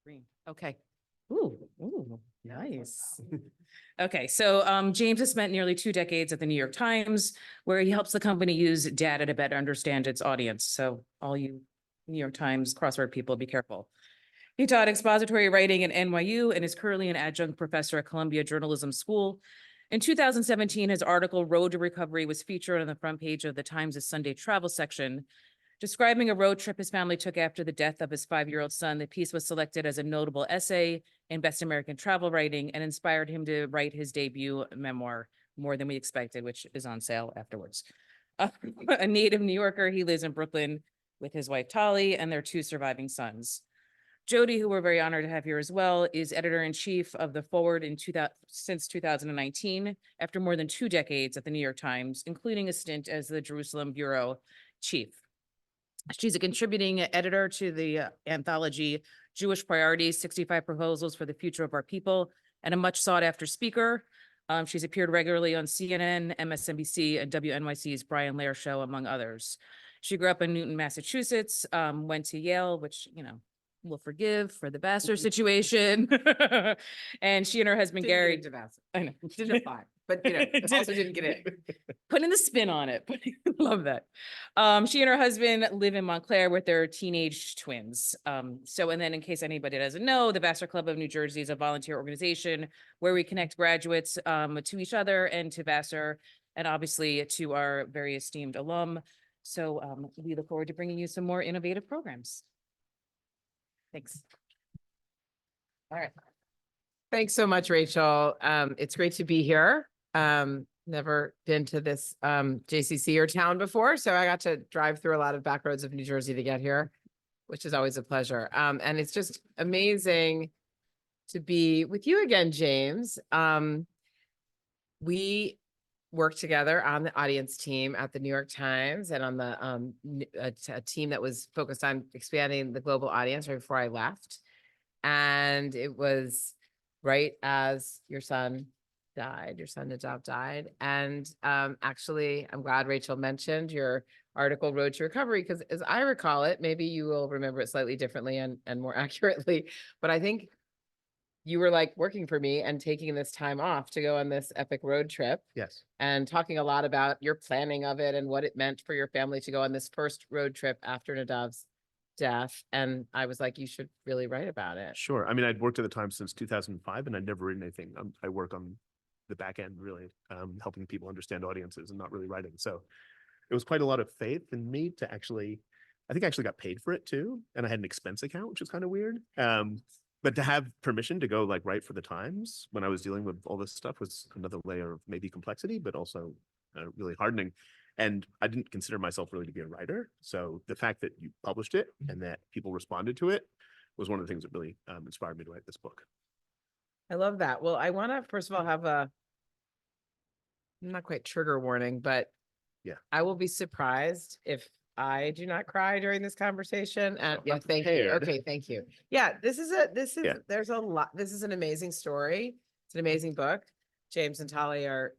Green. Okay. Ooh, nice. Okay, so James has spent nearly 2 decades at the New York Times, where he helps the company use data to better understand its audience. So all you New York Times crossword people, be careful. He taught expository writing at NYU and is currently an adjunct professor at Columbia Journalism School. In 2017, his article, Road to Recovery, was featured on the front page of the Times' Sunday Travel section. Describing a road trip his family took after the death of his 5-year-old son, the piece was selected as a notable essay in Best American Travel Writing and inspired him to write his debut memoir, More Than We Expected, which is on sale afterwards. A native New Yorker, he lives in Brooklyn with his wife, Tolly, and their 2 surviving sons. Jodi, who we're very honored to have here as well, is editor-in-chief of The Forward since 2019, after more than 2 decades at the New York Times, including a stint as the Jerusalem bureau chief. She's a contributing editor to the anthology Jewish Priorities, 65 Proposals for the Future of Our People, and a much sought-after speaker. She's appeared regularly on CNN, MSNBC, and WNYC's Brian Lehrer Show, among others. She grew up in Newton, Massachusetts, went to Yale, which, we'll forgive for the Vassar situation. And she and her husband, Gary. I know. Didn't apply, but also didn't get in. Putting the spin on it. Love that. She and her husband live in Montclair with their teenage twins. And then in case anybody doesn't know, the Vassar Club of New Jersey is a volunteer organization where we connect graduates to each other and to Vassar, and obviously to our very esteemed alum. So we look forward to bringing you some more innovative programs. Thanks. All right. Thanks so much, Rachel. It's great to be here. Never been to this JCC or town before, so I got to drive through a lot of back roads of New Jersey to get here, which is always a pleasure. And it's just amazing to be with you again, James. We worked together on the audience team at the New York Times and on the a team that was focused on expanding the global audience right before I left. And it was right as your son Nadav died. And actually, I'm glad Rachel mentioned your article, Road to Recovery, because as I recall it, maybe you will remember it slightly differently and more accurately, but I think you were like working for me and taking this time off to go on this epic road trip. Yes. And talking a lot about your planning of it and what it meant for your family to go on this first road trip after Nadav's death. And I was like, you should really write about it. Sure. I mean, I'd worked at the Times since 2005 and I'd never written anything. I work on the back end, really, helping people understand audiences and not really writing. So it was quite a lot of faith in me to actually, I think I actually got paid for it too. And I had an expense account, which was kind of weird. But to have permission to go like write for the Times when I was dealing with all this stuff was another layer of maybe complexity, but also really hardening. And I didn't consider myself really to be a writer. So the fact that you published it and that people responded to it was one of the things that really inspired me to write this book. I love that. Well, I want to, first of all, have a, not quite trigger warning, but yeah, I will be surprised if I do not cry during this conversation. And yeah, thank you. Okay, thank you. Yeah, there's a lot. This is an amazing story. It's an amazing book. James and Tolly are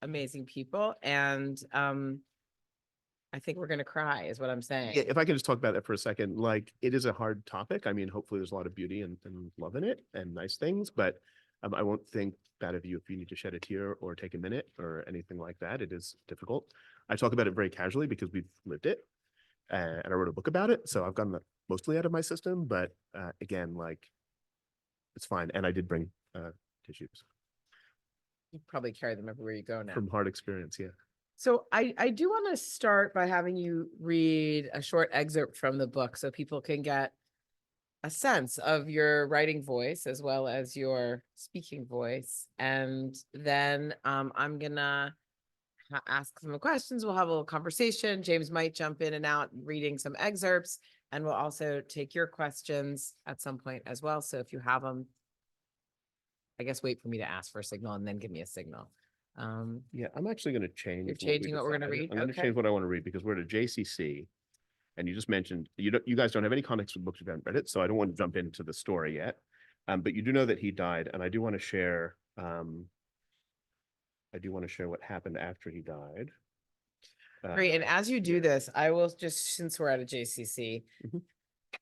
amazing people. And I think we're going to cry is what I'm saying. Yeah, if I can just talk about that for a second, like it is a hard topic. I mean, hopefully there's a lot of beauty and love in it and nice things, but I won't think bad of you if you need to shed a tear or take a minute or anything like that. It is difficult. I talk about it very casually because we've lived it. And I wrote a book about it, so I've gotten that mostly out of my system. But again, like it's fine. And I did bring tissues. You probably carry them everywhere you go now. From hard experience, yeah. So I do want to start by having you read a short excerpt from the book so people can get a sense of your writing voice as well as your speaking voice. And then I'm gonna ask some questions. We'll have a little conversation. James might jump in and out reading some excerpts, and we'll also take your questions at some point as well. So if you have them, I guess wait for me to ask for a signal and then give me a signal. Yeah, I'm actually going to change. You're changing what we're going to read? I'm going to change what I want to read because we're at a JCC, and you just mentioned you guys don't have any context with books if you haven't read it, so I don't want to jump into the story yet. But you do know that he died, and I do want to share. I do want to share what happened after he died. Great. And as you do this, I will just, since we're at a JCC,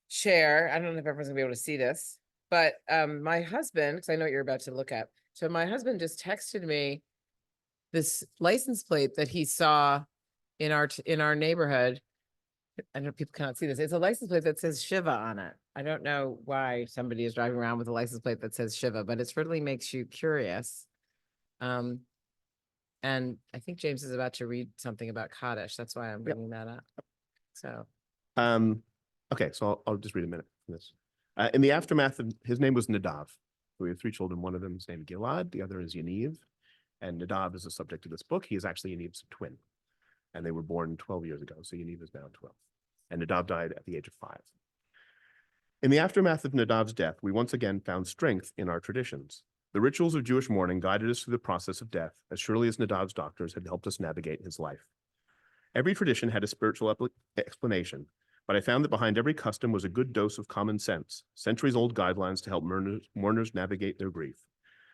share. I don't know if everyone's gonna be able to see this. But my husband, because I know what you're about to look at. So my husband just texted me this license plate that he saw in our neighborhood. I know people cannot see this. It's a license plate that says Shiva on it. I don't know why somebody is driving around with a license plate that says Shiva, but it certainly makes you curious. And I think James is about to read something about Kaddish. That's why I'm bringing that up. So, Okay, so I'll just read a minute from this. In the aftermath of, his name was Nadav. We have three children. One of them is named Gilad, the other is Yaniv. And Nadav is the subject of this book. He is actually Yaniv's twin. And they were born 12 years ago. So Yaniv is now 12. And Nadav died at the age of 5. In the aftermath of Nadav's death, we once again found strength in our traditions. The rituals of Jewish mourning guided us through the process of death as surely as Nadav's doctors had helped us navigate his life. Every tradition had a spiritual explanation, but I found that behind every custom was a good dose of common sense, centuries-old guidelines to help mourners navigate their grief.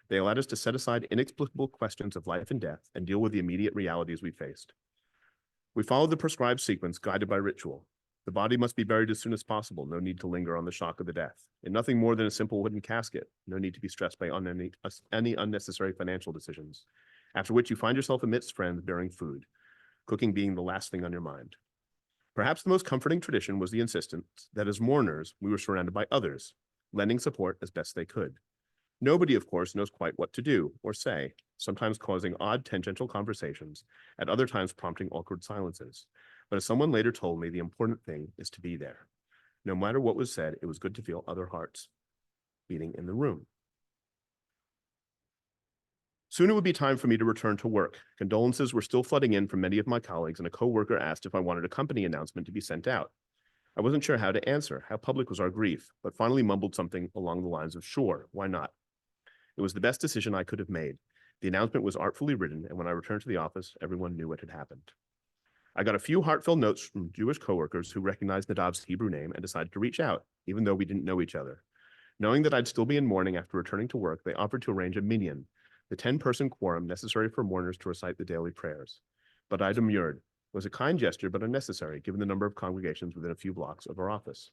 They allowed us to set aside inexplicable questions of life and death and deal with the immediate realities we faced. We followed the prescribed sequence guided by ritual. The body must be buried as soon as possible. No need to linger on the shock of the death. In nothing more than a simple wooden casket. No need to be stressed by any unnecessary financial decisions. After which you find yourself amidst friends bearing food, cooking being the last thing on your mind. Perhaps the most comforting tradition was the insistence that as mourners, we were surrounded by others, lending support as best they could. Nobody, of course, knows quite what to do or say, sometimes causing odd tangential conversations, at other times prompting awkward silences. But as someone later told me, the important thing is to be there. No matter what was said, it was good to feel other hearts beating in the room. Soon it would be time for me to return to work. Condolences were still flooding in from many of my colleagues, and a coworker asked if I wanted a company announcement to be sent out. I wasn't sure how to answer, how public was our grief, but finally mumbled something along the lines of, sure, why not? It was the best decision I could have made. The announcement was artfully written, and when I returned to the office, everyone knew what had happened. I got a few heartfelt notes from Jewish coworkers who recognized Nadav's Hebrew name and decided to reach out, even though we didn't know each other. Knowing that I'd still be in mourning after returning to work, they offered to arrange a minyan, the 10-person quorum necessary for mourners to recite the daily prayers. But I demurred. It was a kind gesture, but unnecessary, given the number of congregations within a few blocks of our office.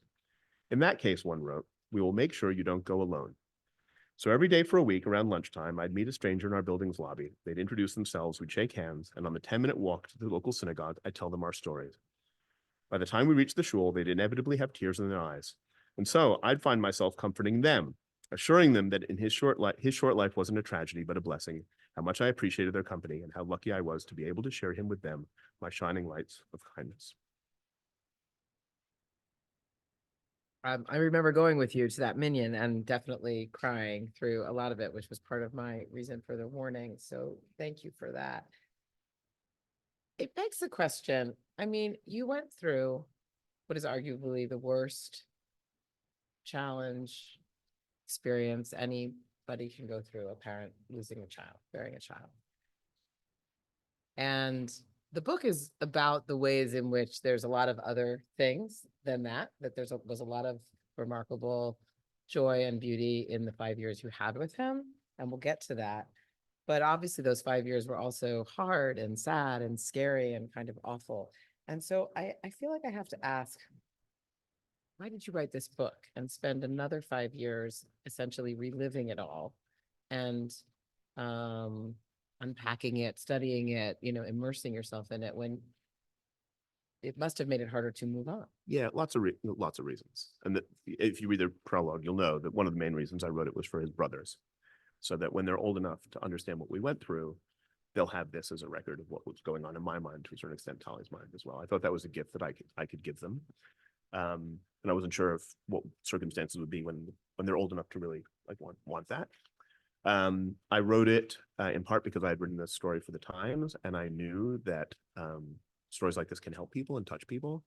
In that case, one wrote, we will make sure you don't go alone. So every day for a week around lunchtime, I'd meet a stranger in our building's lobby. They'd introduce themselves, we'd shake hands, and on the 10-minute walk to the local synagogue, I'd tell them our stories. By the time we reached the shul, they'd inevitably have tears in their eyes. And so I'd find myself comforting them, assuring them that in his short life wasn't a tragedy, but a blessing, how much I appreciated their company, and how lucky I was to be able to share him with them, my shining lights of kindness. I remember going with you to that minyan and definitely crying through a lot of it, which was part of my reason for the warning. So thank you for that. It begs the question. I mean, you went through what is arguably the worst challenge experience anybody can go through, a parent losing a child, bearing a child. And the book is about the ways in which there's a lot of other things than that was a lot of remarkable joy and beauty in the 5 years you had with him. And we'll get to that. But obviously those 5 years were also hard and sad and scary and kind of awful. And so I feel like I have to ask, why did you write this book and spend another 5 years essentially reliving it all and unpacking it, studying it, immersing yourself in it when it must have made it harder to move on? Yeah, lots of reasons. And that if you read the prologue, you'll know that one of the main reasons I wrote it was for his brothers, so that when they're old enough to understand what we went through, they'll have this as a record of what was going on in my mind, to a certain extent, Tali's mind as well. I thought that was a gift that I could give them. And I wasn't sure of what circumstances would be when they're old enough to really want that. I wrote it in part because I had written this story for the Times, and I knew that stories like this can help people and touch people.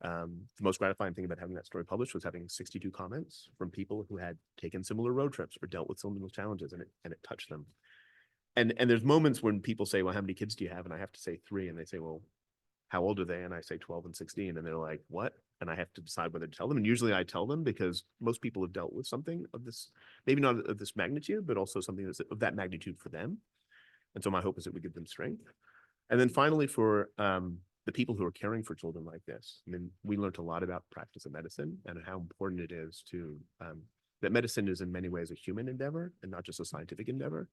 The most gratifying thing about having that story published was having 62 comments from people who had taken similar road trips or dealt with similar challenges, and it touched them. And there's moments when people say, well, how many kids do you have? And I have to say 3, and they say, well, how old are they? And I say 12 and 16, and they're like, what? And I have to decide whether to tell them. And usually I tell them because most people have dealt with something of this, maybe not of this magnitude, but also something that's of that magnitude for them. And so my hope is it would give them strength. And then finally, for the people who are caring for children like this, I mean, we learned a lot about practice of medicine and how important it is to that medicine is in many ways a human endeavor and not just a scientific endeavor.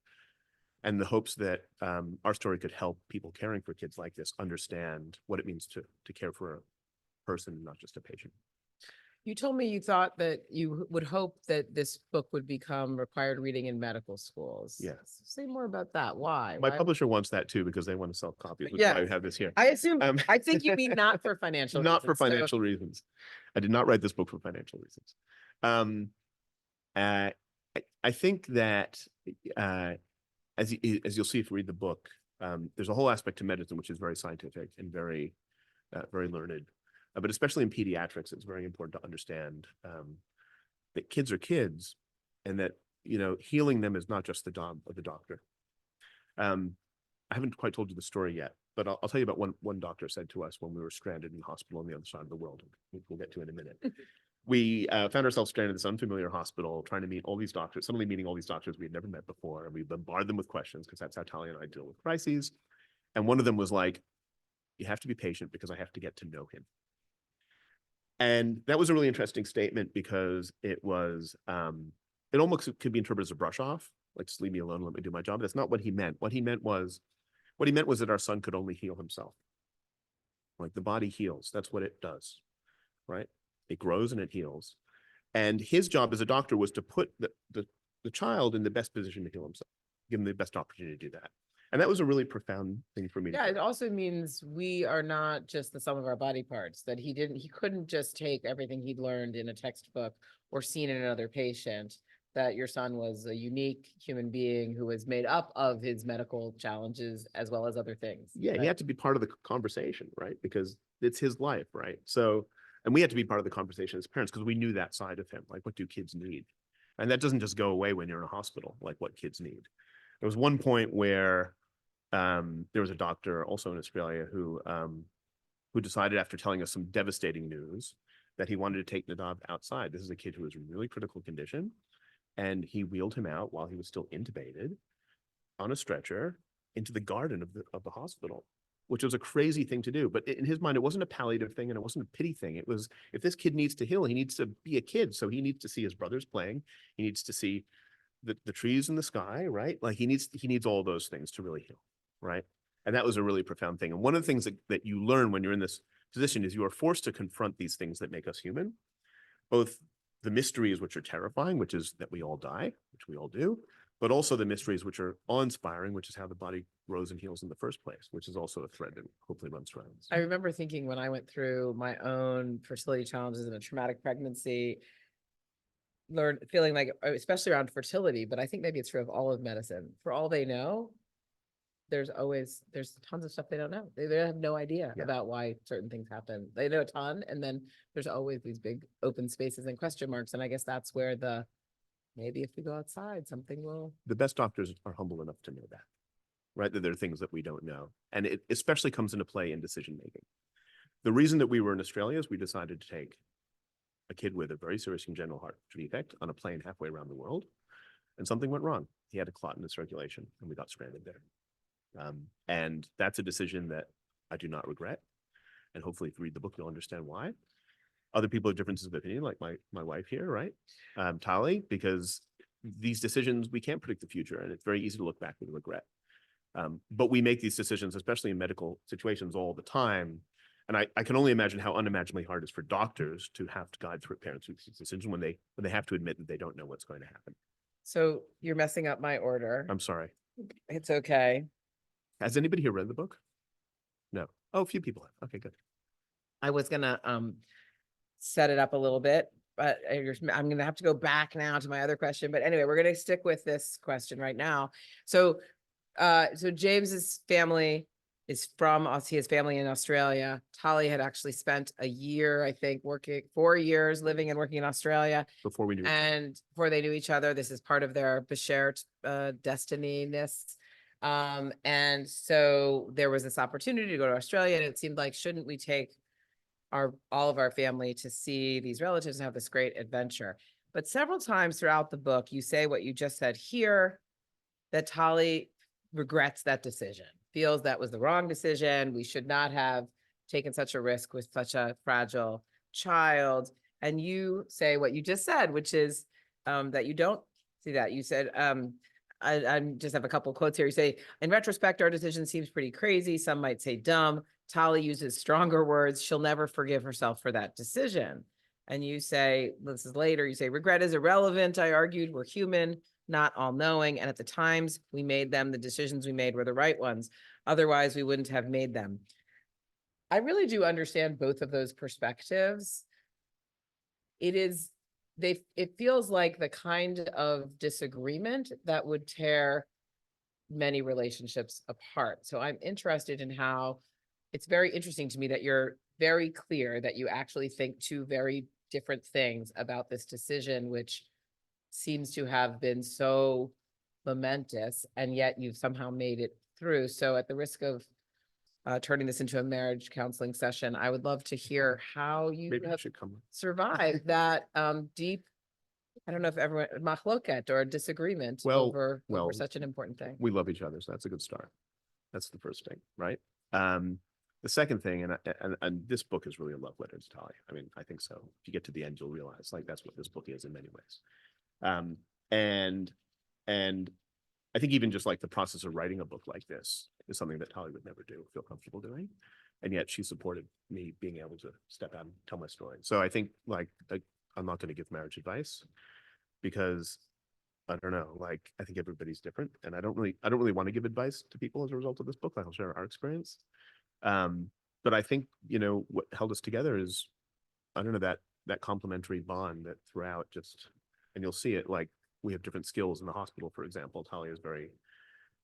And the hopes that our story could help people caring for kids like this understand what it means to care for a person, not just a patient. You told me you thought that you would hope that this book would become required reading in medical schools. Yes. Say more about that. Why? My Why- publisher wants that too, because they want to sell copies, which is why Yeah. we have this here. I assume, I think you mean not for financial Not for reasons, so- financial reasons. I did not write this book for financial reasons. I think that as you'll see if you read the book, there's a whole aspect to medicine which is very scientific and very learned. But especially in pediatrics, it's very important to understand that kids are kids, and that healing them is not just the job of the doctor. I haven't quite told you the story yet, but I'll tell you about one doctor said to us when we were stranded in the hospital on the other side of the world. We'll get to in a minute. We found ourselves stranded in this unfamiliar hospital, trying to meet all these doctors, suddenly meeting all these doctors we had never met before. And we bombarded them with questions because that's how Talia and I deal with crises. And one of them was like, you have to be patient because I have to get to know him. And that was a really interesting statement because it was, it almost could be interpreted as a brush off, like just leave me alone, let me do my job. That's not what he meant. What he meant was that our son could only heal himself. Like the body heals, that's what it does, right? It grows and it heals. And his job as a doctor was to put the child in the best position to heal himself, give him the best opportunity to do that. And that was a really profound thing for me. Yeah, it also means we are not just the sum of our body parts, that he couldn't just take everything he'd learned in a textbook or seen in another patient, that your son was a unique human being who was made up of his medical challenges as well as other things. Yeah, right? he had to be part of the conversation, right? Because it's his life, right? So, and we had to be part of the conversation as parents because we knew that side of him. Like, what do kids need? And that doesn't just go away when you're in a hospital, like what kids need. There was one point where there was a doctor also in Australia who decided after telling us some devastating news that he wanted to take Nadav outside. This is a kid who was in really critical condition, and he wheeled him out while he was still intubated on a stretcher into the garden of the hospital, which was a crazy thing to do. But in his mind, it wasn't a palliative thing and it wasn't a pity thing. It was, if this kid needs to heal, he needs to be a kid. So he needs to see his brothers playing. He needs to see the trees in the sky, right? Like he needs all those things to really heal, right? And that was a really profound thing. And one of the things that you learn when you're in this position is you are forced to confront these things that make us human, both the mysteries which are terrifying, which is that we all die, which we all do, but also the mysteries which are awe-inspiring, which is how the body grows and heals in the first place, which is also a thread that hopefully runs through. I remember thinking when I went through my own fertility challenges and a traumatic pregnancy, feeling like, especially around fertility, but I think maybe it's true of all of medicine. For all they know, there's tons of stuff they don't know. They have no idea about why certain things happen. They know a ton, and then there's always these big open spaces and question marks. And I guess that's where maybe if we go outside, something will. The best doctors are humble enough to know that, right? That there are things that we don't know. And it especially comes into play in decision-making. The reason that we were in Australia is we decided to take a kid with a very serious congenital heart defect on a plane halfway around the world, and something went wrong. He had a clot in the circulation and we got stranded there. And that's a decision that I do not regret. And hopefully if you read the book, you'll understand why. Other people have differences of opinion, like my wife here, right? Tali, because these decisions, we can't predict the future, and it's very easy to look back with regret. But we make these decisions, especially in medical situations, all the time. And I can only imagine how unimaginably hard it is for doctors to have to guide through parents through these decisions when they have to admit that they don't know what's going to happen. So you're messing up my order. I'm sorry. It's okay. Has anybody here read the book? No. Oh, a few people have. Okay, good. I was gonna set it up a little bit, but I'm gonna have to go back now to my other question. But anyway, we're gonna stick with this question right now. So James's family is he has family in Australia. Tali had actually spent a year, I think, 4 years living and working in Australia. Before we knew. And before they knew each other, this is part of their Beshert destiny-ness. And so there was this opportunity to go to Australia, and it seemed like, shouldn't we take all of our family to see these relatives and have this great adventure? But several times throughout the book, you say what you just said here, that Tali regrets that decision, feels that was the wrong decision. We should not have taken such a risk with such a fragile child. And you say what you just said, which is that you don't see that. You said, I just have a couple of quotes here. You say, in retrospect, our decision seems pretty crazy. Some might say dumb. Tali uses stronger words. She'll never forgive herself for that decision. And you say, this is later, you say, regret is irrelevant. I argued, we're human, not all knowing. And at the times we made them, the decisions we made were the right ones. Otherwise, we wouldn't have made them. I really do understand both of those perspectives. It feels like the kind of disagreement that would tear many relationships apart. So I'm interested in how it's very interesting to me that you're very clear that you actually think two very different things about this decision, which seems to have been so momentous, and yet you've somehow made it through. So at the risk of turning this into a marriage counseling session, I would love to hear how you Maybe I have should come. survived that deep, I don't know if everyone, machloket or disagreement Well, over well, such an important thing. We love each other, so that's a good start. That's the first thing, right? The second thing, and this book is really a love letter to Tali. I mean, I think so. If you get to the end, you'll realize like that's what this book is in many ways. And I think even just like the process of writing a book like this is something that Tali would never do, feel comfortable doing. And yet she supported me being able to step out and tell my story. So I think like I'm not going to give marriage advice because I don't know, like I think everybody's different, and I don't really want to give advice to people as a result of this book. Like I'll share our experience. But I think, you know, what held us together is, I don't know, that complementary bond that throughout just, and you'll see it, like we have different skills in the hospital, for example. Talia is very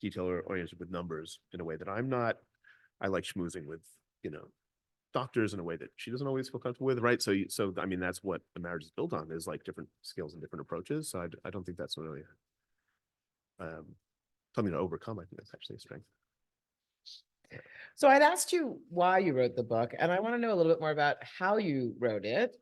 detail oriented with numbers in a way that I'm not. I like schmoozing with, you know, doctors in a way that she doesn't always feel comfortable with, right? So I mean, that's what a marriage is built on, is like different skills and different approaches. So I don't think that's really something to overcome. I think that's actually a strength. So I'd asked you why you wrote the book, and I want to know a little bit more about how you wrote it.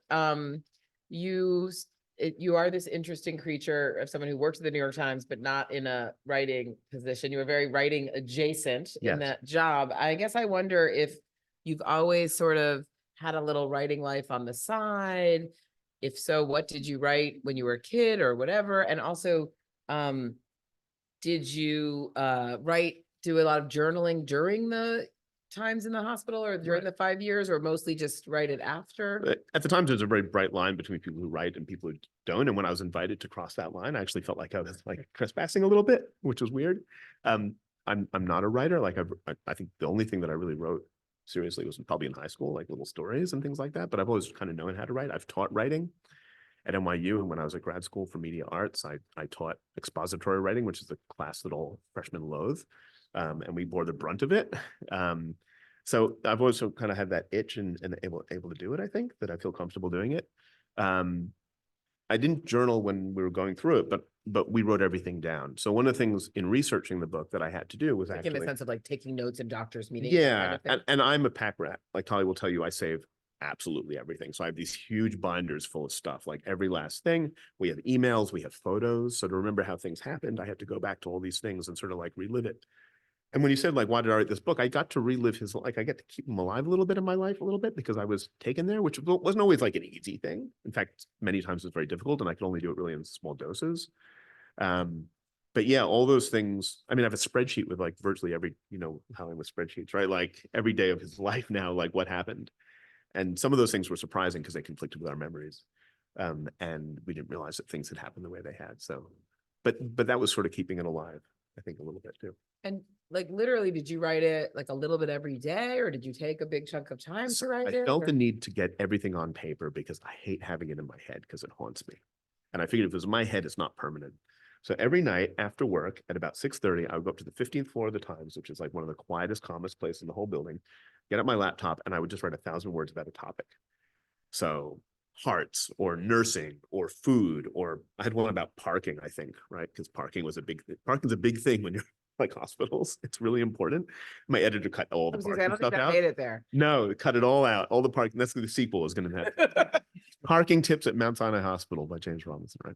You are this interesting creature of someone who works at the New York Times, but not in a writing position. You were very writing adjacent in that job. I guess I wonder if you've always sort of had a little writing life on the side. If so, what did you write when you were a kid or whatever? And also, did you do a lot of journaling during the times in the hospital or during the 5 years, or mostly just write it after? At the time, there's a very bright line between people who write and people who don't. And when I was invited to cross that line, I actually felt like I was like trespassing a little bit, which was weird. I'm not a writer. Like I think the only thing that I really wrote seriously was probably in high school, like little stories and things like that. But I've always kind of known how to write. I've taught writing at NYU, and when I was at grad school for media arts, I taught expository writing, which is a class that all freshmen loathe. And we bore the brunt of it. So I've also kind of had that itch and able to do it. I think that I feel comfortable doing it. I didn't journal when we were going through it, but we wrote everything down. So one of the things in researching the book that I had to do was like actually in the sense of like taking notes in doctors' meetings. Yeah, kind of and I'm a pack rat. Like Tali will tell you, I save absolutely everything. So I have these huge binders full of stuff, like every last thing. We have emails, we have photos. So to remember how things happened, I have to go back to all these things and sort of like relive it. And when you said like, why did I write this book? I got to relive his, like I get to keep him alive a little bit in my life, a little bit, because I was taken there, which wasn't always like an easy thing. In fact, many times it's very difficult, and I could only do it really in small doses. But yeah, all those things, I mean, I have a spreadsheet with like virtually every, you know, how I'm with spreadsheets, right? Like every day of his life now, like what happened. And some of those things were surprising because they conflicted with our memories. And we didn't realize that things had happened the way they had. So, but that was sort of keeping it alive, I think, a little bit too. And like literally, did you write it like a little bit every day, or did you take a big chunk of time to write it? I felt the need to get everything on paper because I hate having it in my head because it haunts me. And I figured if it was in my head, it's not permanent. So every night after work at about 6:30, I would go up to the 15th floor of the Times, which is like one of the quietest, calmest places in the whole building, get up my laptop, and I would just write 1,000 words about a topic. So hearts or nursing or food, or I had one about parking, I think, right? Because parking's a big thing when you're like hospitals. It's really important. My editor cut all the parking stuff out. Made it there. No, cut it all out. All the parking. That's the sequel is going to have Parking Tips at Mount Sinai Hospital by James Robinson, right?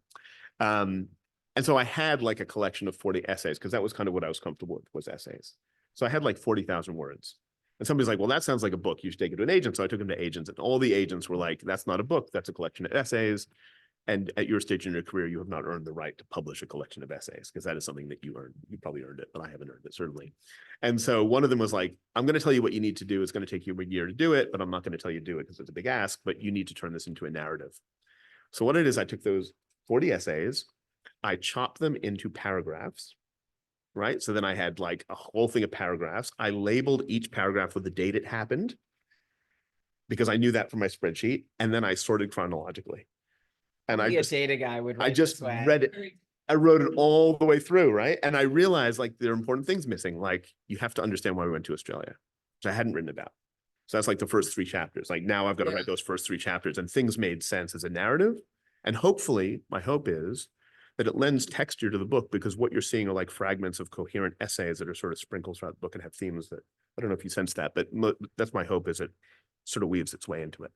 And so I had like a collection of 40 essays because that was kind of what I was comfortable with, was essays. So I had like 40,000 words. And somebody's like, well, that sounds like a book. You should take it to an agent. So I took him to agents, and all the agents were like, that's not a book. That's a collection of essays. And at your stage in your career, you have not earned the right to publish a collection of essays, because that is something that you earned. You probably earned it, but I haven't earned it, certainly. And so one of them was like, I'm going to tell you what you need to do. It's going to take you a year to do it, but I'm not going to tell you to do it because it's a big ask, but you need to turn this into a narrative. So what it is, I took those 40 essays, I chopped them into paragraphs, right? So then I had like a whole thing of paragraphs. I labeled each paragraph with the date it happened, because I knew that from my spreadsheet. And then I sorted chronologically. And Only a data guy would I write just this way. read it. I wrote it all the way through, right? And I realized like there are important things missing. Like you have to understand why we went to Australia, which I hadn't written about. So that's like the first 3 chapters. Like now I've got to Yeah. write those first 3 chapters, and things made sense as a narrative. And hopefully, my hope is that it lends texture to the book, because what you're seeing are like fragments of coherent essays that are sort of sprinkled throughout the book and have themes that, I don't know if you sense that, but that's my hope, is it sort of weaves its way into it.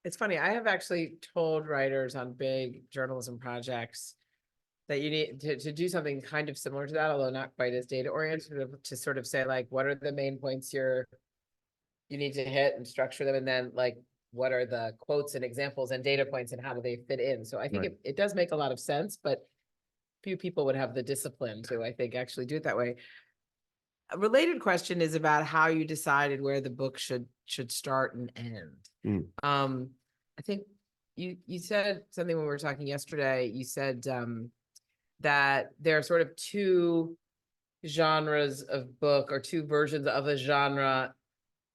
It's funny, I have actually told writers on big journalism projects that you need to do something kind of similar to that, although not quite as data oriented, to sort of say like, what are the main points you need to hit and structure them, and then like, what are the quotes and examples and data points and how do they fit in? So I think Right. it does make a lot of sense, but few people would have the discipline to, I think, actually do it that way. A related question is about how you decided where the book should start and end. I think you said something when we were talking yesterday. You said that there are sort of 2 genres of book, or 2 versions of a genre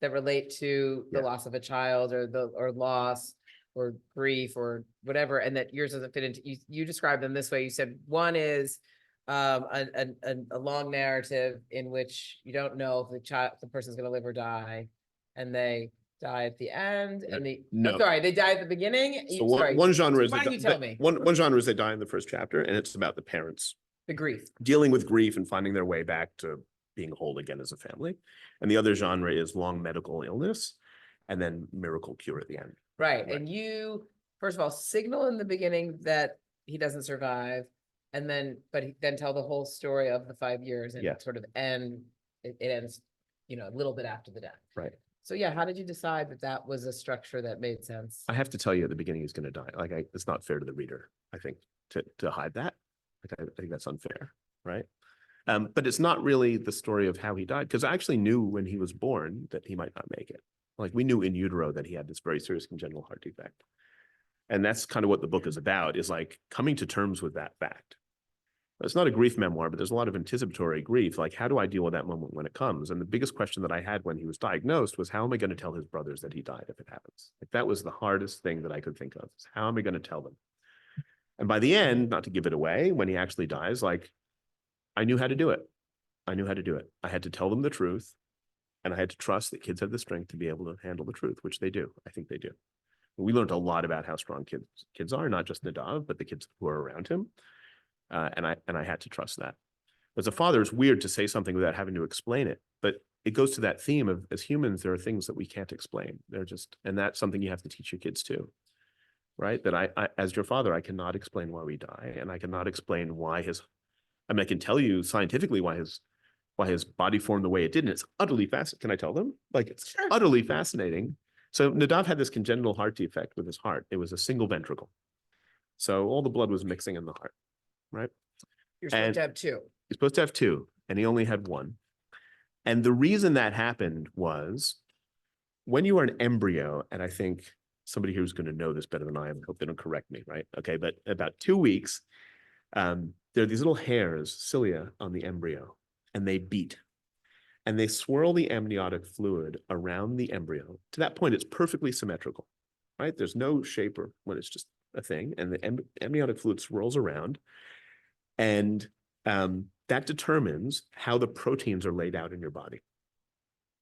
that relate to the Yeah. loss of a child, or loss or grief or whatever, and that yours doesn't fit into. You described them this way. You said one is a long narrative in which you don't know if the person's going to live or die, and they die at the end, and No. sorry, they die at the beginning. So Sorry, one genre is why don't you tell me? one genre is they die in the first chapter, and it's about the parents The grief. dealing with grief and finding their way back to being whole again as a family. And the other genre is long medical illness and then miracle cure at the end. Right. Right. And you, first of all, signal in the beginning that he doesn't survive, and then, then tell the whole story of the 5 years, and Yeah. sort of it ends, a little bit after the death. Right. So yeah, how did you decide that that was a structure that made sense? I have to tell you at the beginning he's going to die. Like it's not fair to the reader, I think, to hide that. Like I think that's unfair, right? But it's not really the story of how he died, because I actually knew when he was born that he might not make it. Like we knew in utero that he had this very serious congenital heart defect. And that's kind of what the book is about, is like coming to terms with that fact. It's not a grief memoir, but there's a lot of anticipatory grief. Like, how do I deal with that moment when it comes? And the biggest question that I had when he was diagnosed was, how am I going to tell his brothers that he died if it happens? Like, that was the hardest thing that I could think of. Is how am I going to tell them? And by the end, not to give it away, when he actually dies, like, I knew how to do it. I knew how to do it. I had to tell them the truth, and I had to trust that kids have the strength to be able to handle the truth, which they do. I think they do. We learned a lot about how strong kids are, not just Nadav, but the kids who are around him. And I had to trust that. As a father, it's weird to say something without having to explain it, but it goes to that theme of, as humans, there are things that we can't explain. They're just, and that's something you have to teach your kids too, right? That I as your father, I cannot explain why we die, and I cannot explain why I can tell you scientifically why his body formed the way it did, and it's utterly fascinating. Can I tell them? Like, it's utterly fascinating. So Nadav had this congenital heart defect with his heart. It was a single ventricle. So all the blood was mixing in the heart, right? You're supposed to have 2. He's supposed to have 2, and he only had 1. And the reason that happened was when you are an embryo, and I think somebody who's going to know this better than I am, I hope they don't correct me, right? Okay, but about 2 weeks, there are these little hairs, cilia, on the embryo, and they beat. And they swirl the amniotic fluid around the embryo. To that point, it's perfectly symmetrical, right? There's no shape or when it's just a thing, and the amniotic fluid swirls around. And that determines how the proteins are laid out in your body,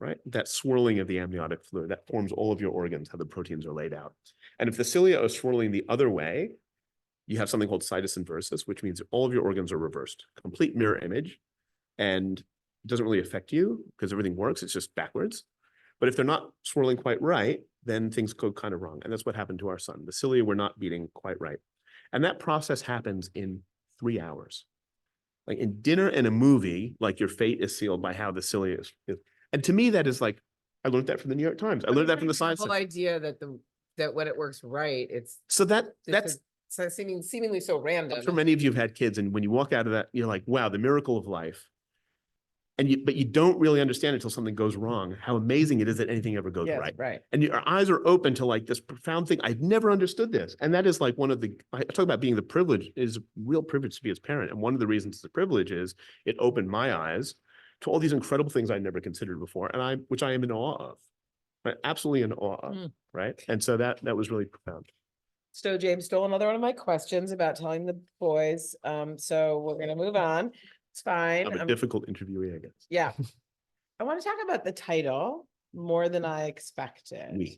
right? That swirling of the amniotic fluid, that forms all of your organs, how the proteins are laid out. And if the cilia are swirling the other way, you have something called situs inversus, which means all of your organs are reversed, complete mirror image. And it doesn't really affect you because everything works, it's just backwards. But if they're not swirling quite right, then things go kind of wrong. And that's what happened to our son. The cilia were not beating quite right. And that process happens in 3 hours. Like in dinner and a movie, like your fate is sealed by how the cilia is. And to me, that is like, I learned that from the New York Times. I learned that from the science. The whole idea that when it works right, it's So that's so seemingly so random. I'm sure many of you have had kids, and when you walk out of that, you're like, wow, the miracle of life. But you don't really understand until something goes wrong, how amazing it is that anything ever goes Yes, right. right. And your eyes are open to like this profound thing. I've never understood this. And that is like one of the, I talk about being the privilege, is a real privilege to be his parent. And one of the reasons it's a privilege is it opened my eyes to all these incredible things I never considered before, and which I am in awe of, right? Absolutely in awe of, right? And so that was really profound. So James stole another one of my questions about telling the boys. So we're gonna move on. It's fine. I'm a difficult interviewee, I guess. Yeah. I want to talk about the title, More Than I Expected.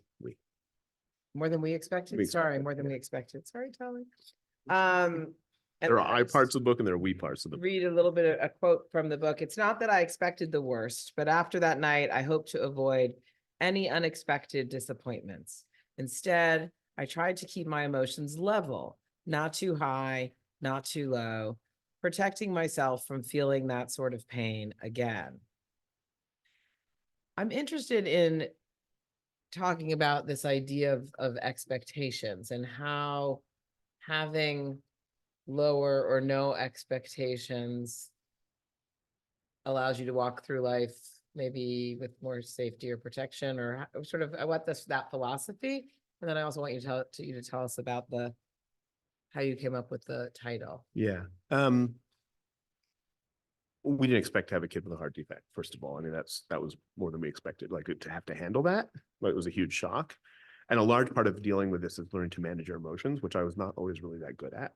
More than we expected? Sorry, more than we expected. Sorry, Tolly. And There are I just parts of the book and there are we parts of the book. read a little bit of a quote from the book. It's not that I expected the worst, but after that night, I hope to avoid any unexpected disappointments. Instead, I tried to keep my emotions level, not too high, not too low, protecting myself from feeling that sort of pain again. I'm interested in talking about this idea of expectations and how having lower or no expectations allows you to walk through life maybe with more safety or protection, or sort of, I want that philosophy. And then I also want you to tell us about how you came up with the title. Yeah. We didn't expect to have a kid with a heart defect, first of all. I mean, that was more than we expected, like to have to handle that. Like, it was a huge shock. And a large part of dealing with this is learning to manage your emotions, which I was not always really that good at.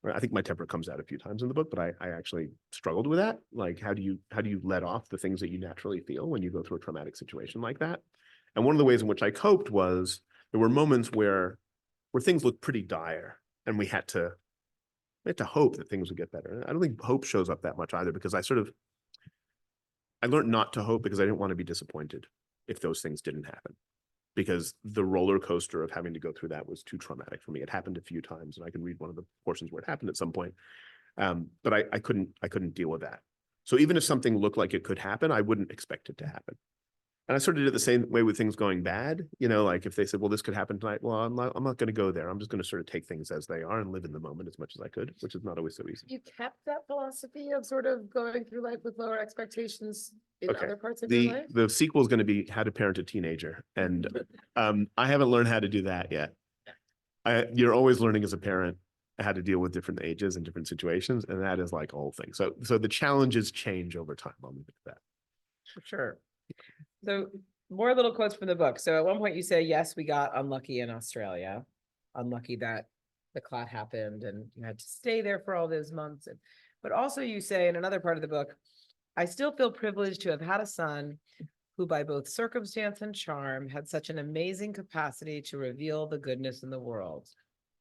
Right? I think my temper comes out a few times in the book, but I actually struggled with that. Like, how do you let off the things that you naturally feel when you go through a traumatic situation like that? And one of the ways in which I coped was there were moments where things looked pretty dire, and we had to hope that things would get better. I don't think hope shows up that much either, because I learned not to hope because I didn't want to be disappointed if those things didn't happen, because the roller coaster of having to go through that was too traumatic for me. It happened a few times, and I can read one of the portions where it happened at some point. But I couldn't deal with that. So even if something looked like it could happen, I wouldn't expect it to happen. And I sort of did it the same way with things going bad. Like if they said, well, this could happen tonight, well, I'm not going to go there. I'm just going to sort of take things as they are and live in the moment as much as I could, which is not always so easy. You kept that philosophy of sort of going through life with lower expectations in other parts of your life? The sequel is going to be How to Parent a Teenager. And I haven't learned how to do that yet. You're always learning as a parent how to deal with different ages and different situations. And that is like a whole thing. So the challenges change over time. I'll leave it at that. For sure. So more little quotes from the book. So at one point you say, yes, we got unlucky in Australia. Unlucky that the clot happened and you had to stay there for all those months. But also you say in another part of the book, I still feel privileged to have had a son who by both circumstance and charm had such an amazing capacity to reveal the goodness in the world.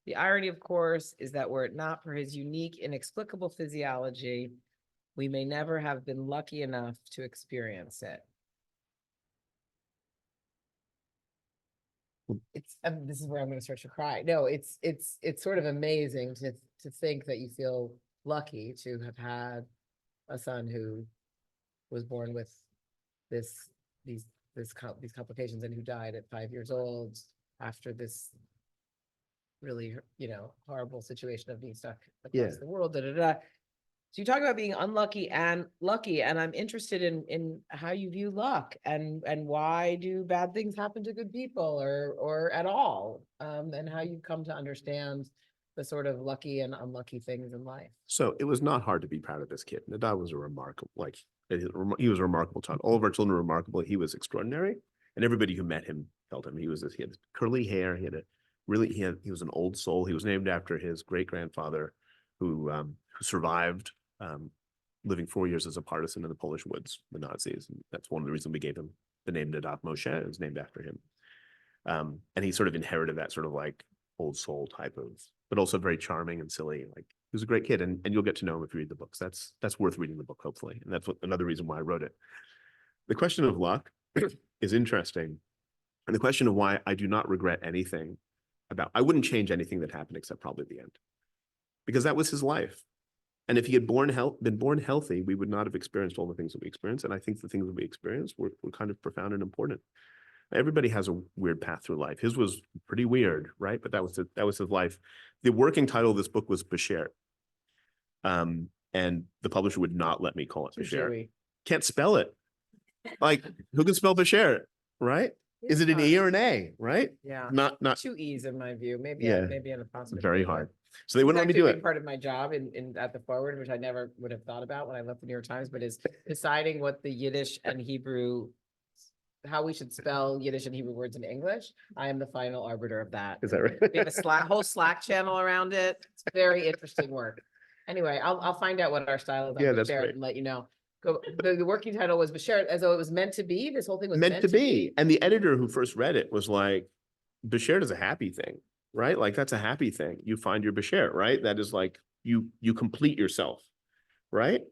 The irony, of course, is that were it not for his unique, inexplicable physiology, we may never have been lucky enough to experience it. It's this is where I'm going to start to cry. No, it's sort of amazing to think that you feel lucky to have had a son who was born with these complications and who died at 5 years old after this really horrible situation of being stuck across the world. So you talk about being unlucky and lucky, and I'm interested in how you view luck and why do bad things happen to good people or at all, and how you come to understand the sort of lucky and unlucky things in life. So it was not hard to be proud of this kid. Nadav was he was a remarkable child. All of our children were remarkable. He was extraordinary, and everybody who met him felt him. He had curly hair. He was an old soul. He was named after his great grandfather, who survived living 4 years as a partisan in the Polish woods, the Nazis. And that's one of the reasons we gave him the name Nadav Moshe. It was named after him. And he sort of inherited that sort of like old soul type of, but also very charming and silly. Like, he was a great kid, and you'll get to know him if you read the books. That's worth reading the book, hopefully. And that's another reason why I wrote it. The question of luck is interesting. And the question of why I do not regret anything I wouldn't change anything that happened except probably the end, because that was his life. And if he had been born healthy, we would not have experienced all the things that we experienced. And I think the things that we experienced were kind of profound and important. Everybody has a weird path through life. His was pretty weird, right? But that was his life. The working title of this book was Bashert. And the publisher would not let me call it Too Bashert. Jewy. Can't spell it. Like, who can spell Bashert, right? Is it an E or an A, right? Yeah. Not Two E's in my view, maybe, Yeah. maybe an apostrophe. very but- hard. So they wouldn't let me It's actually do a big it. part of my job in at the forward, which I never would have thought about when I left the New York Times, but is deciding what the Yiddish and Hebrew, how we should spell Yiddish and Hebrew words in English. I am the final arbiter of that. Is that right? We have a whole Slack channel around it. It's very interesting work. Anyway, I'll find out what our style is. on Yeah, that's Bashert great. And let you know. The working title was Bashert, as though it was meant to be. This whole thing was Meant to be. And the editor who first read it was like, Bashert is a happy thing, right? Like, that's a happy thing. You find your Bashert, right? That is like, you complete yourself, right?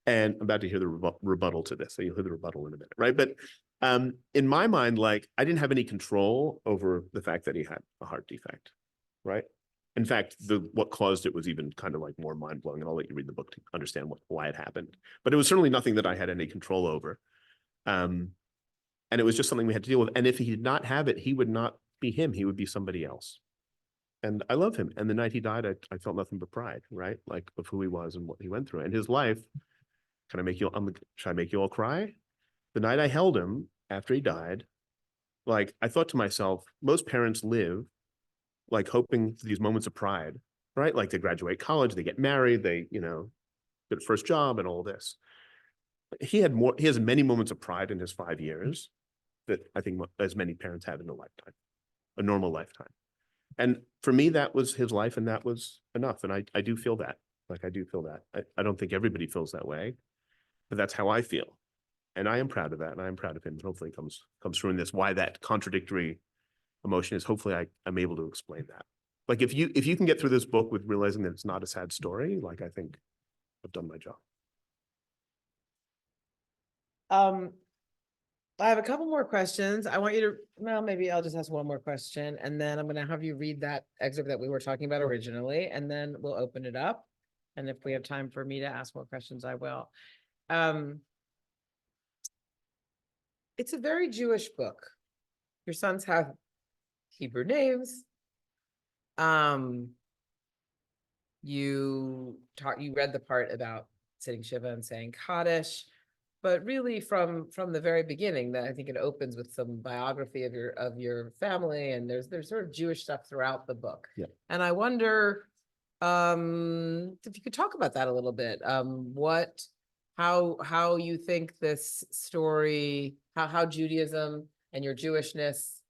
And I'm about to hear the rebuttal to this. So you'll hear the rebuttal in a minute, right? But in my mind, like, I didn't have any control over the fact that he had a heart defect, right? In fact, what caused it was even kind of like more mind blowing, and I'll let you read the book to understand why it happened. But it was certainly nothing that I had any control over. And it was just something we had to deal with. And if he did not have it, he would not be him. He would be somebody else. And I love him. And the night he died, I felt nothing but pride, right? Like, of who he was and what he went through. And his life, should I make you all cry? The night I held him after he died, like, I thought to myself, most parents live like hoping for these moments of pride, right? Like, they graduate college, they get married, they, get a first job and all this. He has many moments of pride in his 5 years that I think as many parents have in a lifetime, a normal lifetime. And for me, that was his life, and that was enough. And I do feel that, like, I do feel that. I don't think everybody feels that way, but that's how I feel. And I am proud of that. And I am proud of him. And hopefully it comes through in this, why that contradictory emotion is. Hopefully I'm able to explain that. Like, if you can get through this book with realizing that it's not a sad story, like, I think I've done my job. I have a couple more questions. I want you to, well, maybe I'll just ask one more question, and then I'm gonna have you read that excerpt that we were talking about originally, and then we'll open it up. And if we have time for me to ask more questions, I will. It's a very Jewish book. Your sons have Hebrew names. You read the part about sitting Shiva and saying Kaddish. But really, from the very beginning, that I think it opens with some biography of your family, and there's sort of Jewish stuff throughout the book. Yeah. And I wonder if you could talk about that a little bit. How you think this story, how Judaism and your Jewishness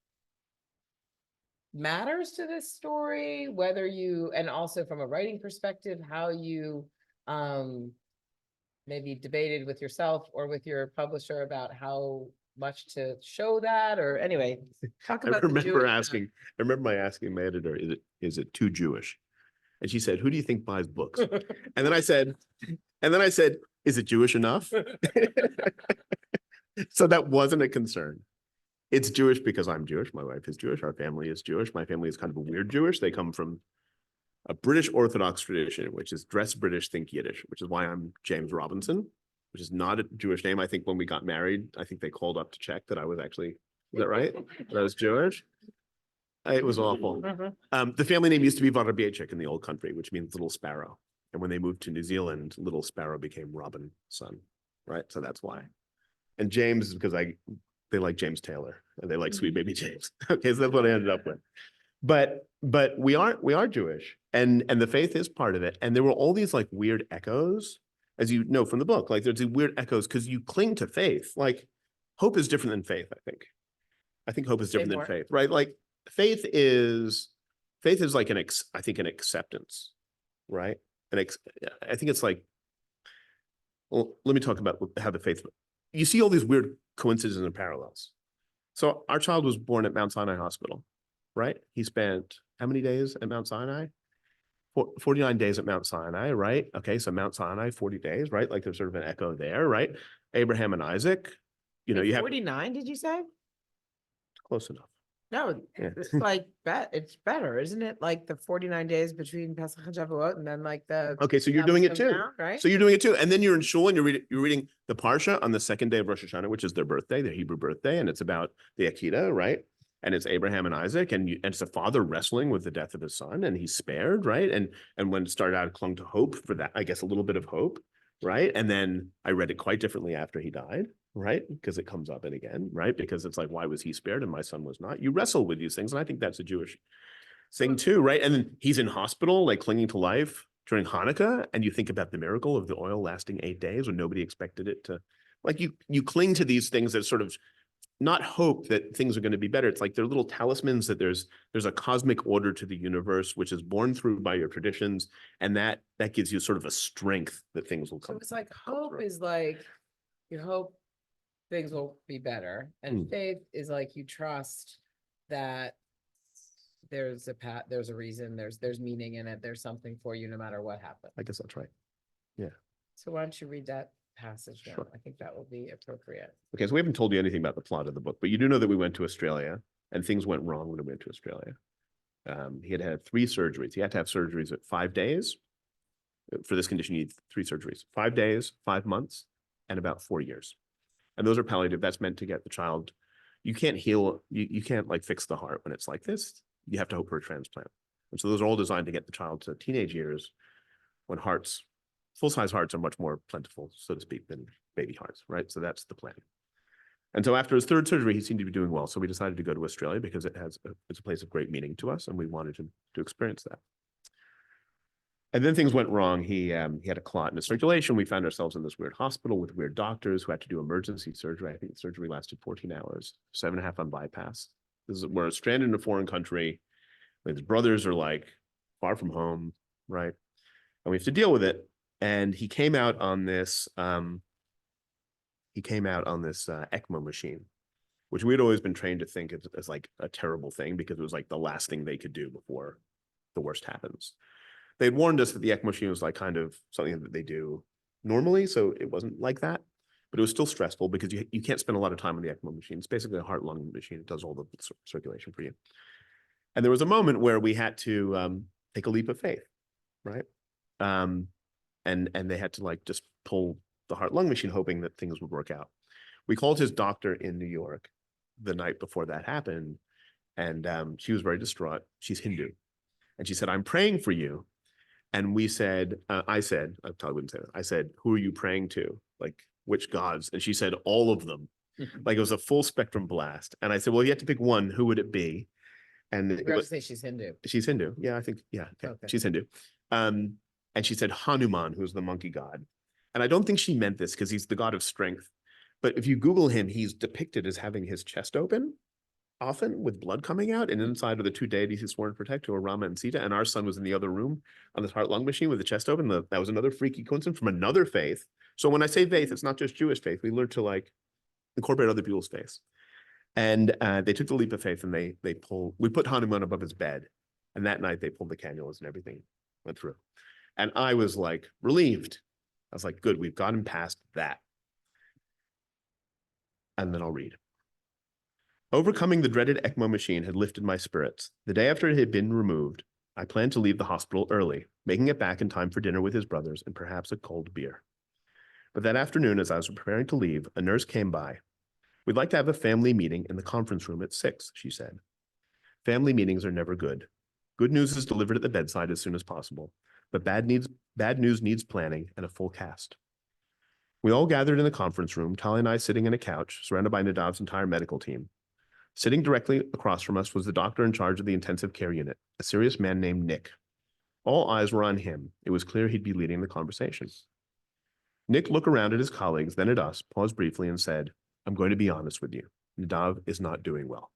matters to this story, whether you, and also from a writing perspective, how you maybe debated with yourself or with your publisher about how much to show that, or anyway, talk I about remember my asking my editor, is it too Jewish? And she said, who do you think buys books? And then I said, is it Jewish enough? So that wasn't a concern. It's Jewish because I'm Jewish. My wife is Jewish. Our family is Jewish. My family is kind of a weird Jewish. They come from a British Orthodox tradition, which is dress British, think Yiddish, which is why I'm James Robinson, which is not a Jewish name. I think when we got married, I think they called up to check that I was actually, is that right? That I was Jewish. It was awful. The family name used to be Varabiechik in the old country, which means little sparrow. And when they moved to New Zealand, little sparrow became Robinson, right? So that's why. And James is because they like James Taylor and they like Sweet Baby James. Okay, so that's what I ended up with. But we are Jewish, and the faith is part of it. And there were all these like weird echoes, as you know from the book. Like, there's these weird echoes because you cling to faith. Like, hope is different than faith. I think hope is different than faith, right? Like, faith is like an acceptance, right? I think it's like, well, let me talk about how the faith. You see all these weird coincidences and parallels. So our child was born at Mount Sinai Hospital, right? He spent how many days at Mount Sinai? 49 days at Mount Sinai, right? Okay, so Mount Sinai, 40 days, right? Like, there's sort of an echo there, right? Abraham and Isaac, you have 49, did you say? close enough. No, Yeah. it's like it's better, isn't it? Like the 49 days between Pesach and Shavuot, and then like the. Okay, so you're Shabbos doing it comes too. down, right? So you're doing it too. And then you're in shul and you're reading the Parsha on the second day of Rosh Hashanah, which is their birthday, their Hebrew birthday. And it's about the Akedah, right? And it's Abraham and Isaac. And it's a father wrestling with the death of his son, and he's spared, right? And when it started out, it clung to hope for that, I guess a little bit of hope, right? And then I read it quite differently after he died, right? Because it comes up and again, right? Because it's like, why was he spared and my son was not? You wrestle with these things. And I think that's a Jewish thing too, right? And then he's in hospital, like clinging to life during Hanukkah, and you think about the miracle of the oil lasting 8 days when nobody expected it to, like you cling to these things that sort of not hope that things are going to be better. It's like they're little talismans that there's a cosmic order to the universe, which is born through by your traditions, and that gives you sort of a strength that things will So come. it's like come hope through. is like, you hope things will be better. And faith is like you trust that there's a reason, there's meaning in it, there's something for you no matter what happens. I guess that's right. So why don't you read that passage now? Sure. I think that will be appropriate. Okay, so we haven't told you anything about the plot of the book, but you do know that we went to Australia and things went wrong when we went to Australia. He had 3 surgeries. He had to have surgeries at 5 days. For this condition, you need 3 surgeries, 5 days, 5 months, and about 4 years. And those are palliative. That's meant to get the child. You can't heal. You can't like fix the heart when it's like this. You have to hope for a transplant. And so those are all designed to get the child to teenage years when hearts, full-size hearts are much more plentiful, so to speak, than baby hearts, right? So that's the plan. And so after his 3rd surgery, he seemed to be doing well. So we decided to go to Australia because it's a place of great meaning to us, and we wanted him to experience that. And then things went wrong. He had a clot in his circulation. We found ourselves in this weird hospital with weird doctors who had to do emergency surgery. I think the surgery lasted 14 hours, 7.5 on bypass. We're stranded in a foreign country. His brothers are like far from home, right? And we have to deal with it. And he came out on this ECMO machine, which we'd always been trained to think as like a terrible thing because it was like the last thing they could do before the worst happens. They'd warned us that the ECMO machine was like kind of something that they do normally, so it wasn't like that, but it was still stressful because you can't spend a lot of time on the ECMO machine. It's basically a heart-lung machine. It does all the circulation for you. And there was a moment where we had to take a leap of faith, right? And they had to like just pull the heart-lung machine, hoping that things would work out. We called his doctor in New York the night before that happened, and she was very distraught. She's Hindu, and she said, "I'm praying for you." And we said, I probably wouldn't say that. I said, "Who are you praying to? Like, which gods?" And she said, "All of them." Like it was a full spectrum blast. And I said, "Well, you have to pick one. Who would it be?" And You have to say she's Hindu. she's Hindu. Yeah, I think, yeah, okay. She's Hindu. And she said Hanuman, who's the monkey god. And I don't think she meant this because he's the god of strength. But if you Google him, he's depicted as having his chest open, often with blood coming out, and inside are the 2 deities he's sworn to protect, who are Rama and Sita. And our son was in the other room on this heart-lung machine with the chest open. That was another freaky coincidence from another faith. So when I say faith, it's not just Jewish faith. We learned to like incorporate other people's faiths. And they took the leap of faith and we put Hanuman above his bed. And that night they pulled the cannulas and everything went through. And I was like relieved. I was like, good, we've gotten past that. And then I'll read. Overcoming the dreaded ECMO machine had lifted my spirits. The day after it had been removed, I planned to leave the hospital early, making it back in time for dinner with his brothers and perhaps a cold beer. But that afternoon, as I was preparing to leave, a nurse came by. "We'd like to have a family meeting in the conference room at 6, she said. Family meetings are never good. Good news is delivered at the bedside as soon as possible, but bad news needs planning and a full cast. We all gathered in the conference room, Tali and I sitting in a couch, surrounded by Nadav's entire medical team. Sitting directly across from us was the doctor in charge of the intensive care unit, a serious man named Nick. All eyes were on him. It was clear he'd be leading the conversation. Nick looked around at his colleagues, then at us, paused briefly, and said, "I'm going to be honest with you. Nadav is not doing well."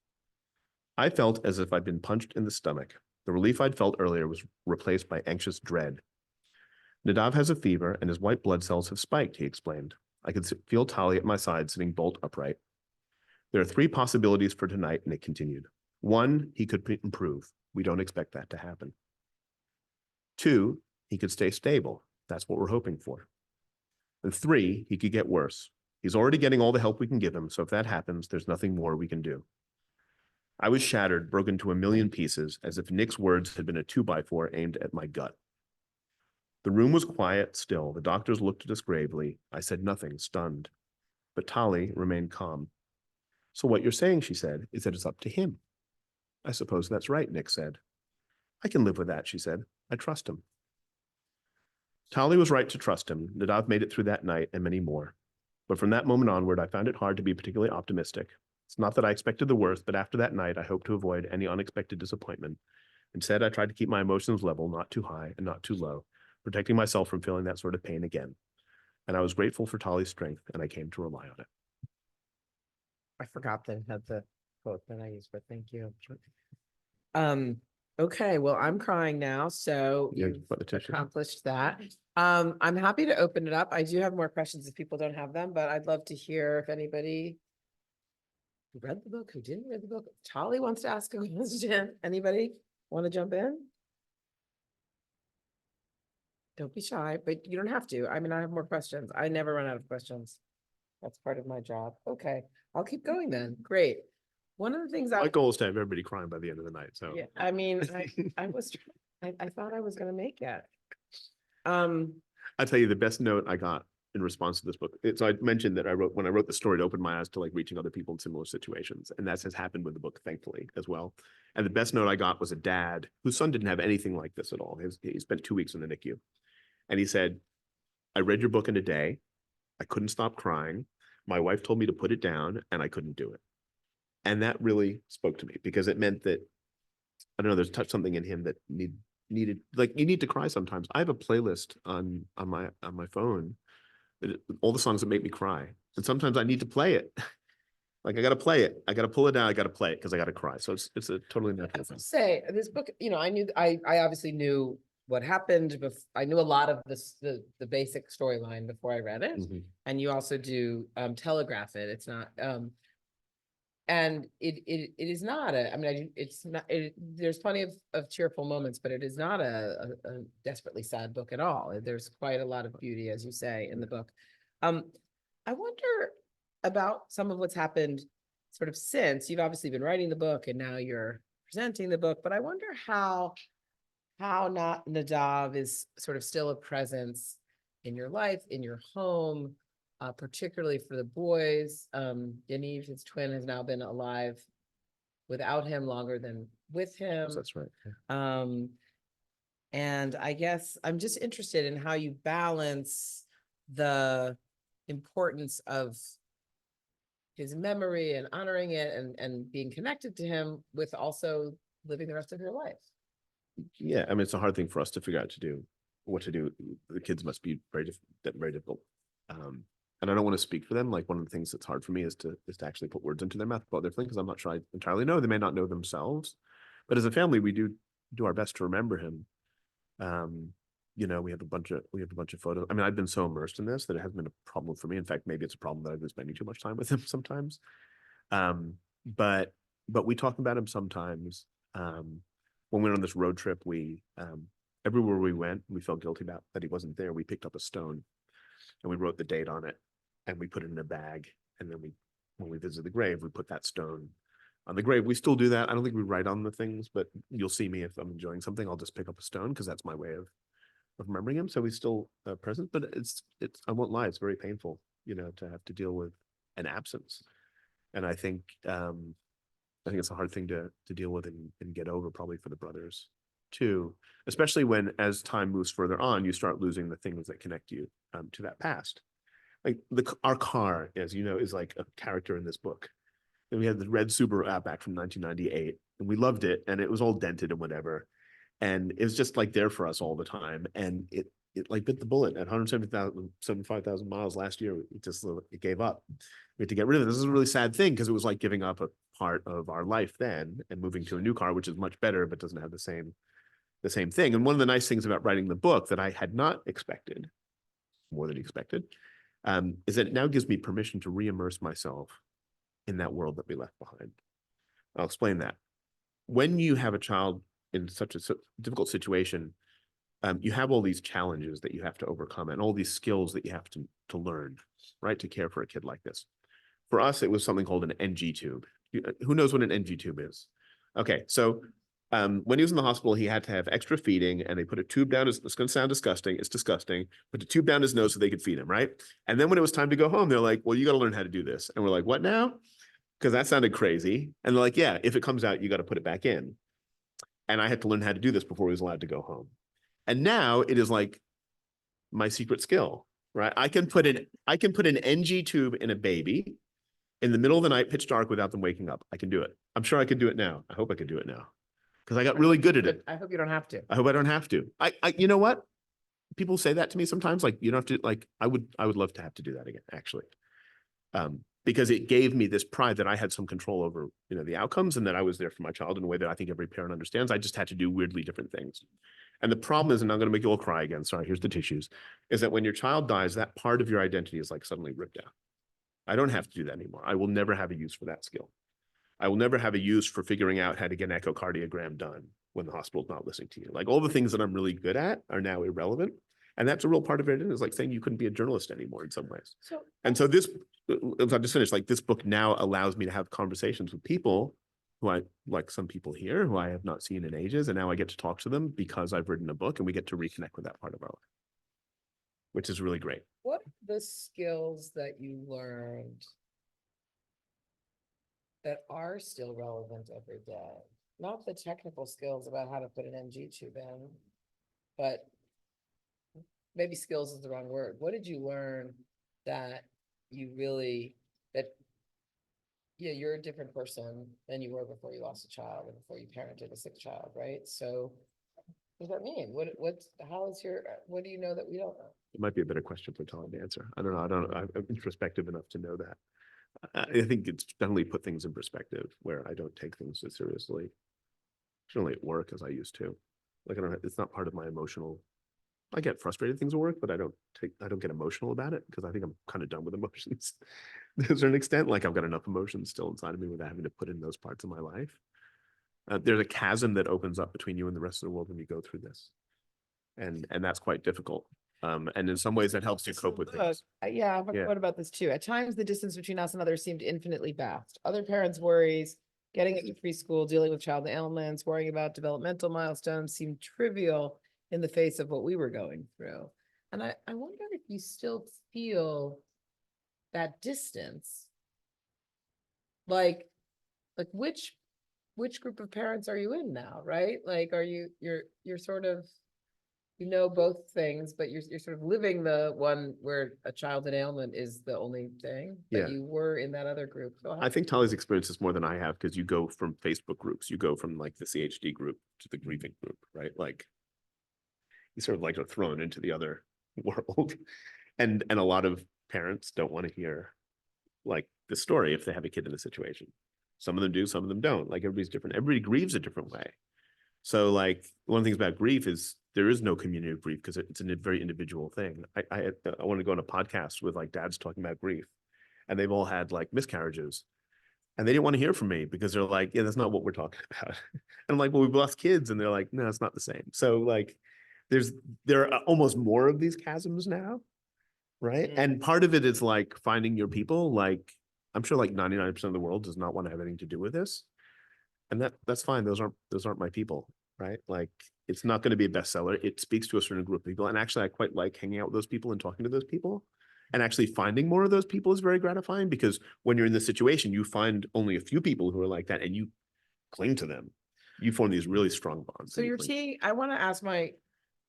I felt as if I'd been punched in the stomach. The relief I'd felt earlier was replaced by anxious dread. "Nadav has a fever, and his white blood cells have spiked," he explained. I could feel Tali at my side, sitting bolt upright. "There are 3 possibilities for tonight," Nick continued. 1, he could improve. We don't expect that to happen. 2, he could stay stable. That's what we're hoping for. And 3, he could get worse. He's already getting all the help we can give him, so if that happens, there's nothing more we can do. I was shattered, broken to a million pieces, as if Nick's words had been a 2x4 aimed at my gut. The room was quiet, still. The doctors looked at us gravely. I said nothing, stunned. But Tali remained calm. So what you're saying, she said, is that it's up to him. I suppose that's right, Nick said. I can live with that, she said. I trust him. Tali was right to trust him. Nadav made it through that night and many more. But from that moment onward, I found it hard to be particularly optimistic. It's not that I expected the worst, but after that night, I hoped to avoid any unexpected disappointment. Instead, I tried to keep my emotions level, not too high and not too low, protecting myself from feeling that sort of pain again. And I was grateful for Tali's strength, and I came to rely on it. I forgot that it had the quote that I used, but thank you. Okay, well, I'm crying now, so Yeah, you've but the tissue. accomplished that. I'm happy to open it up. I do have more questions if people don't have them, but I'd love to hear if anybody who read the book, who didn't read the book. Tali wants to ask a question. Anybody want to jump in? Don't be shy, but you don't have to. I mean, I have more questions. I never run out of questions. That's part of my job. Okay, I'll keep going then. Great. One of the things My goal is to have everybody crying by the end of the night. So yeah, I mean, I thought I was gonna make it. I'll tell you the best note I got in response to this book. So I mentioned that when I wrote the story, it opened my eyes to like reaching other people in similar situations. And that has happened with the book, thankfully, as well. And the best note I got was a dad whose son didn't have anything like this at all. He spent 2 weeks in the NICU. And he said, I read your book in a day. I couldn't stop crying. My wife told me to put it down and I couldn't do it. And that really spoke to me because it meant that, I don't know, there's touched something in him that needed, like, you need to cry sometimes. I have a playlist on my phone, all the songs that make me cry. And sometimes I need to play it. Like I got to play it. I got to pull it down. I got to play it because I got to cry. So it's a totally I natural have thing. to say, this book, I obviously knew what happened, but I knew a lot of this, the basic storyline before I read it. Mhm. And you also do telegraph it. It's not, and it is not a, I mean, it's not, there's plenty of cheerful moments, but it is not a desperately sad book at all. There's quite a lot of beauty, as you say, in the book. I wonder about some of what's happened sort of since. You've obviously been writing the book and now you're presenting the book, but I wonder how not Nadav is sort of still a presence in your life, in your home, particularly for the boys. Yaniv, his twin, has now been alive without him longer than with him. That's right. Yeah. And I guess I'm just interested in how you balance the importance of his memory and honoring it and being connected to him with also living the rest of your life. Yeah, I mean, it's a hard thing for us to figure out what to do. The kids must be very difficult. And I don't want to speak for them. Like one of the things that's hard for me is to actually put words into their mouth about their feelings because I'm not sure I entirely know. They may not know themselves, but as a family, we do our best to remember him. We have a bunch of photos. I mean, I've been so immersed in this that it hasn't been a problem for me. In fact, maybe it's a problem that I've been spending too much time with him sometimes. But we talk about him sometimes. When we went on this road trip, we everywhere we went, we felt guilty about that he wasn't there. We picked up a stone and we wrote the date on it and we put it in a bag. And then when we visited the grave, we put that stone on the grave. We still do that. I don't think we write on the things, but you'll see me if I'm enjoying something, I'll just pick up a stone because that's my way of remembering him. So he's still present, but it's I won't lie, it's very painful, to have to deal with an absence. And I think it's a hard thing to deal with and get over, probably for the brothers too, especially when, as time moves further on, you start losing the things that connect you to that past. Like our car, as you know, is like a character in this book. And we had the red Subaru Outback from 1998, and we loved it, and it was all dented and whatever, and it was just like there for us all the time. And it like bit the bullet at 75,000 miles last year. It gave up. We had to get rid of it. This is a really sad thing because it was like giving up a part of our life then and moving to a new car, which is much better, but doesn't have the same thing. And one of the nice things about writing the book that I had not expected, more than expected, is that it now gives me permission to re-immerse myself in that world that we left behind. I'll explain that. When you have a child in such a difficult situation, you have all these challenges that you have to overcome and all these skills that you have to learn, right, to care for a kid like this. For us, it was something called an NG tube. Who knows what an NG tube is? Okay, so when he was in the hospital, he had to have extra feeding, and they put a tube down. It's going to sound disgusting. It's disgusting. Put the tube down his nose so they could feed him, right? And then when it was time to go home, they're like, "Well, you got to learn how to do this." And we're like, "What now?" Because that sounded crazy. And they're like, "Yeah, if it comes out, you got to put it back in." And I had to learn how to do this before he was allowed to go home. And now it is like my secret skill, right? I can put an NG tube in a baby in the middle of the night, pitch dark, without them waking up. I can do it. I'm sure I could do it now. I hope I could do it now because I got really good at it. I hope you don't have to. I hope I don't have to. You know what? People say that to me sometimes. Like, you don't have to. Like, I would love to have to do that again, actually, because it gave me this pride that I had some control over, the outcomes, and that I was there for my child in a way that I think every parent understands. I just had to do weirdly different things. And the problem is, and I'm going to make you all cry again. Sorry, here's the tissues. Is that when your child dies, that part of your identity is like suddenly ripped out. I don't have to do that anymore. I will never have a use for that skill. I will never have a use for figuring out how to get an echocardiogram done when the hospital's not listening to you. Like, all the things that I'm really good at are now irrelevant. And that's a real part of it. It's like saying you couldn't be a journalist anymore in some ways. So this, if I just finish, like, this book now allows me to have conversations with people who I, like some people here, who I have not seen in ages. And now I get to talk to them because I've written a book, and we get to reconnect with that part of our life, which is really great. What are the skills that you learned that are still relevant every day? Not the technical skills about how to put an NG tube in, but maybe skills is the wrong word. What did you learn that you really, you're a different person than you were before you lost a child and before you parented a sick child, right? So what does that mean? What do you know that we don't know? It might be a better question for Tom to answer. I don't know. I'm introspective enough to know that. I think it's definitely put things in perspective where I don't take things as seriously, certainly at work, as I used to. Like, it's not part of my emotional. I get frustrated at things at work, but I don't get emotional about it because I think I'm kind of done with emotions to a certain extent. Like, I've got enough emotions still inside of me without having to put in those parts of my life. There's a chasm that opens up between you and the rest of the world when you go through this. And that's quite difficult. And in some ways that helps you cope with things. Yeah, I've Yeah. thought about this too. At times, the distance between us and others seemed infinitely vast. Other parents' worries, getting into preschool, dealing with child ailments, worrying about developmental milestones seemed trivial in the face of what we were going through. And I wonder if you still feel that distance. Like which group of parents are you in now, right? Like, you're sort of, both things, but you're sort of living the one where a child in ailment is the only thing that you were in that other group. So I think Tali's experienced this more than I have, because you go from Facebook groups, you go from like the CHD group to the grieving group, right? Like, you sort of like are thrown into the other world. And a lot of parents don't want to hear like the story if they have a kid in a situation. Some of them do, some of them don't. Like, everybody's different. Everybody grieves a different way. So, like, one of the things about grief is there is no community of grief because it's a very individual thing. I want to go on a podcast with like dads talking about grief, and they've all had like miscarriages, and they didn't want to hear from me because they're like, yeah, that's not what we're talking about. And I'm like, well, we've lost kids, and they're like, no, it's not the same. So, like, there are almost more of these chasms now, right? And part of it is like finding your people. Like, I'm sure like 99% of the world does not want to have anything to do with this. And that's fine. Those aren't my people, right? Like, it's not going to be a bestseller. It speaks to a certain group of people. And actually, I quite like hanging out with those people and talking to those people. And actually finding more of those people is very gratifying, because when you're in this situation, you find only a few people who are like that, and you cling to them. You form these really strong bonds. So I want to ask my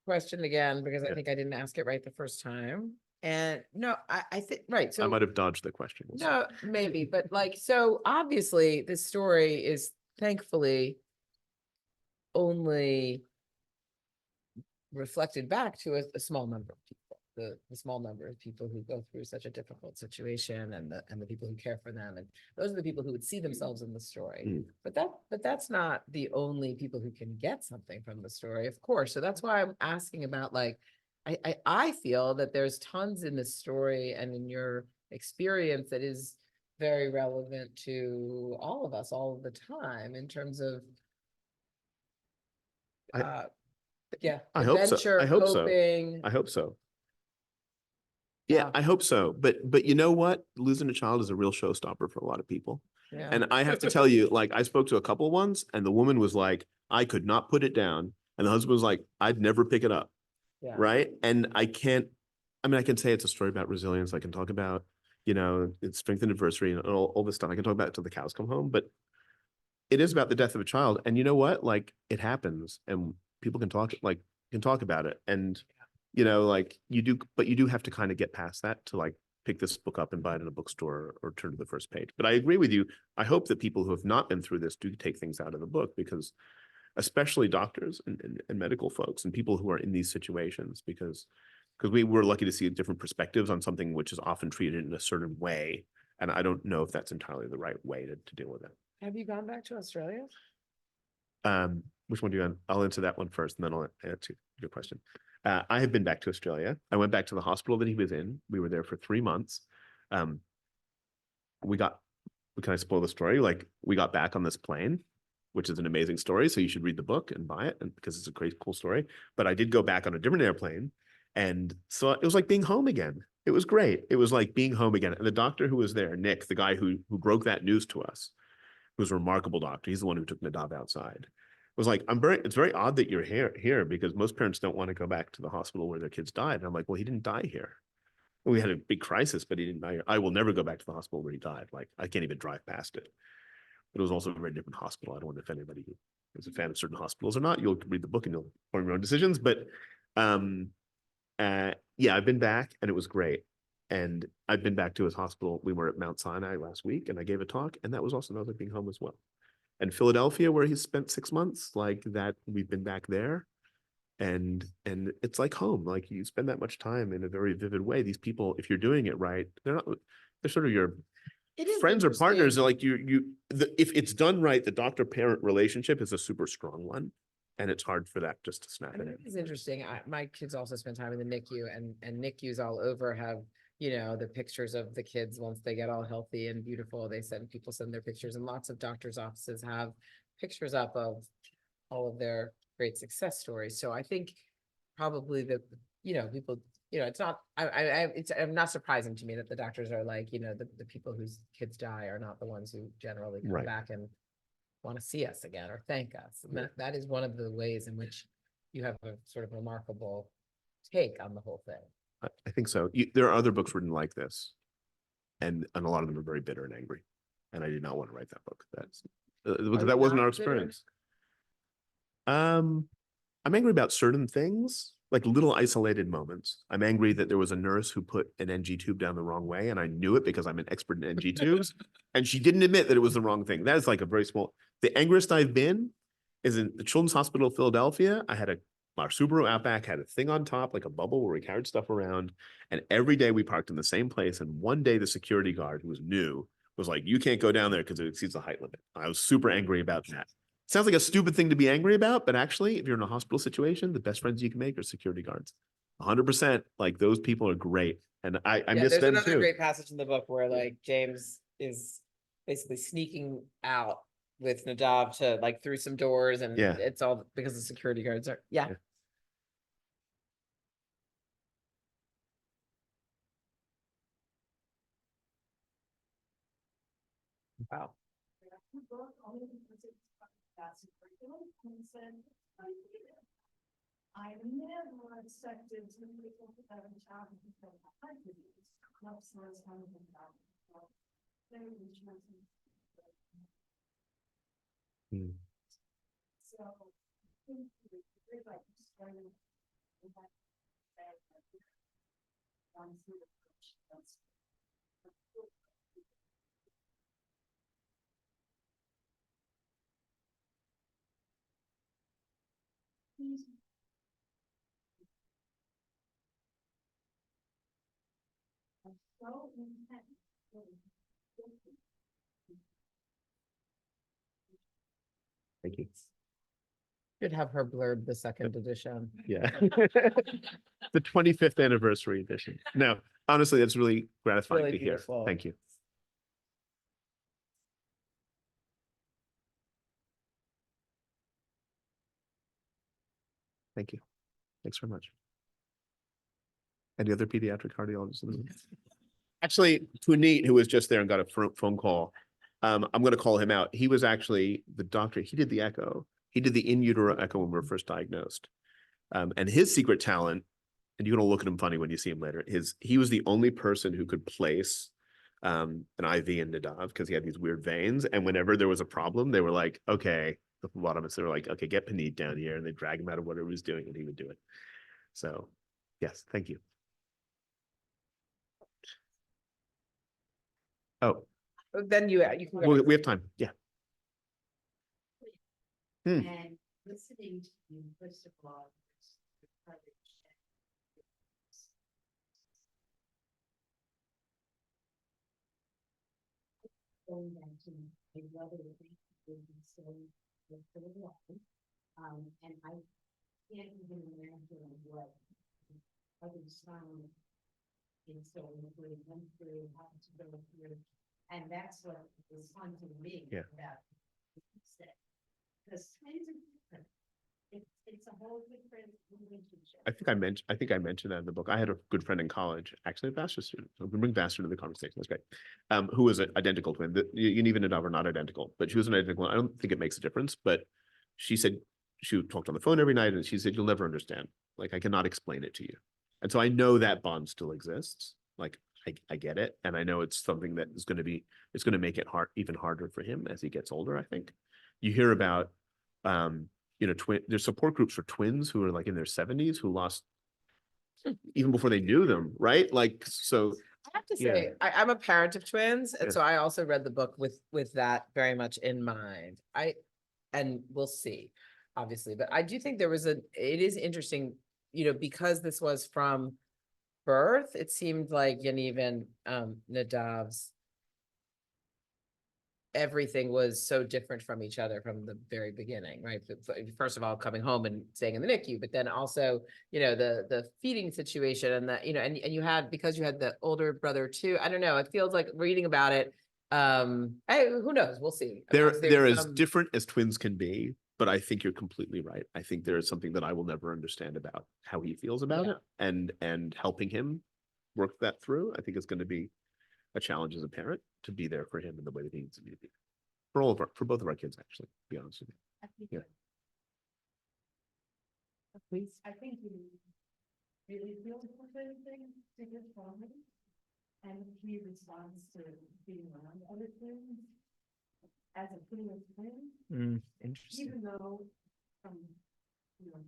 question again, because I think I didn't ask it right the first time. And no, I think, right. So I might have dodged the question. No, maybe, but like, so obviously this story is thankfully only reflected back to a small number of people, the small number of people who go through such a difficult situation, and the people who care for them. And those are the people who would see themselves in the story. But that's not the only people who can get something from the story, of course. So that's why I'm asking about, like, I feel that there's tons in this story and in your experience that is very relevant to all of us all of the time, in terms of I hope so. adventure, I hope so. coping. I hope so. Yeah, Wow. I hope so. But you know what? Losing a child is a real showstopper for a lot of people. Yeah. And I have to tell you, like, I spoke to a couple ones and the woman was like, I could not put it down. And the husband was like, I'd never pick it up. Yeah. Right. And I mean, I can say it's a story about resilience. I can talk about, it's strength and adversity and all this stuff. I can talk about it till the cows come home, but it is about the death of a child. And you know what? Like, it happens and people can talk about it. And, like but you do have to kind of get past that to like pick this book up and buy it in a bookstore or turn to the first page. But I agree with you. I hope that people who have not been through this do take things out of the book, because especially doctors and medical folks and people who are in these situations, because we were lucky to see different perspectives on something which is often treated in a certain way. And I don't know if that's entirely the right way to deal with it. Have you gone back to Australia? Which one do you want? I'll answer that one first, and then I'll answer your question. I have been back to Australia. I went back to the hospital that he was in. We were there for 3 months. Um, can I spoil the story? Like, we got back on this plane, which is an amazing story. So you should read the book and buy it, and because it's a great, cool story. But I did go back on a different airplane. And so it was like being home again. It was great. It was like being home again. And the doctor who was there, Nick, the guy who broke that news to us, who's a remarkable doctor. He's the one who took Nadav outside. Was like, it's very odd that you're here because most parents don't want to go back to the hospital where their kids died. And I'm like, well, he didn't die here. We had a big crisis, but he didn't die here. I will never go back to the hospital where he died. Like, I can't even drive past it. But it was also a very different hospital. I don't want to offend anybody who is a fan of certain hospitals or not. You'll read the book and you'll form your own decisions. But yeah, I've been back and it was great. And I've been back to his hospital. We were at Mount Sinai last week and I gave a talk, and that was also another being home as well. And Philadelphia, where he spent 6 months, like that, we've been back there. And it's like home. Like, you spend that much time in a very vivid way. These people, if you're doing it right, they're sort of your friends or partners. Are like if it's done right, the doctor-parent relationship is a super strong one. And it's hard for that just to snap I it mean, in. it is interesting. My kids also spend time in the NICU, and NICUs all over have, the pictures of the kids once they get all healthy and beautiful. People send their pictures, and lots of doctors' offices have pictures up of all of their great success stories. So I think probably people, it's not, it's not surprising to me that the doctors are like, the people whose kids die are not the ones who generally come Right. back and want to see us again or thank us. And Yeah. that is one of the ways in which you have a sort of remarkable take on the whole thing. I think so. There are other books written like this, and a lot of them are very bitter and angry. And I did not want to write that book. Because that wasn't our experience. I'm angry about certain things, like little isolated moments. I'm angry that there was a nurse who put an NG tube down the wrong way, and I knew it because I'm an expert in NG tubes, and she didn't admit that it was the wrong thing. That is like a very small. The angriest I've been is in the Children's Hospital of Philadelphia. Our Subaru Outback had a thing on top, like a bubble where we carried stuff around, and every day we parked in the same place. And one day the security guard, who was new, was like, "You can't go down there because it exceeds the height limit." I was super angry about that. Sounds like a stupid thing to be angry about, but actually, if you're in a hospital situation, the best friends you can make are security guards. 100%. Like, those people are great. And I miss There's them another too. great passage in the book where like James is basically sneaking out with Nadav to like through some doors, and Yeah. it's all because the security guards are. Yeah. Yeah. Wow. I never expected to be able to have a child with heart disease. Very interesting. Hmm. So, I think it's like starting with that. So intense. Thank you. Should have her blurb the second edition. Yeah. The 25th anniversary edition. No, honestly, that's really gratifying Really to hear. beautiful. Thank you. Thank you. Thanks very much. Any other pediatric cardiologists? in the room? Actually, Puneet, who was just there and got a phone call, I'm going to call him out. He was actually the doctor. He did the echo. He did the in utero echo when we were first diagnosed. And his secret talent, and you're going to look at him funny when you see him later, he was the only person who could place an IV in Nadav because he had these weird veins. And whenever there was a problem, they were like, okay, the phlebotomists, they were like, okay, get Puneet down here. And they drag him out of whatever he was doing and he would do it. So yes, thank you. Oh, Then you can go. we have time. Yeah. Hmm. And listening to you, first of all, the courage going back to my brother, I think he was so for a while. And I can't even imagine what other sound is going through, went through, how to go through. And that's what was fun to me Yeah. about it. Because twins are different. It's a whole different relationship. I think I mentioned that in the book. I had a good friend in college, actually a Vassar student. So we can bring Vassar to the conversation. That's great. Who was an identical twin. Univ and Nadav are not identical, but she was an identical. I don't think it makes a difference, but she said she talked on the phone every night and she said, you'll never understand. Like, I cannot explain it to you. And so I know that bond still exists. Like, I get it. And I know it's something that is going to be, it's going to make it even harder for him as he gets older, I think. You hear about, there's support groups for twins who are like in their 70s who lost even before they knew them, right? Like, so. I have to Yeah. say, I'm a parent of twins, and Yeah. so I also read the book with that very much in mind. And we'll see, obviously, but I do think it is interesting, because this was from birth, it seemed like, and even Nadav's, everything was so different from each other from the very beginning, right? First of all, coming home and staying in the NICU, but then also, the feeding situation and that, and you had, because you had the older brother too, I don't know, it feels like reading about it, who knows, we'll see. I mean, They're as some- different as twins can be, but I think you're completely right. I think there is something that I will never understand about how he feels about it, and helping him work that through, I think is going to be a challenge as a parent to be there for him in the way that he needs to be for both of our kids, actually, to be honest with you. I think Yeah. Please. I think you really feel for thing to his family. And he responds to being around other twins as a previous twin, Interesting. even though you know,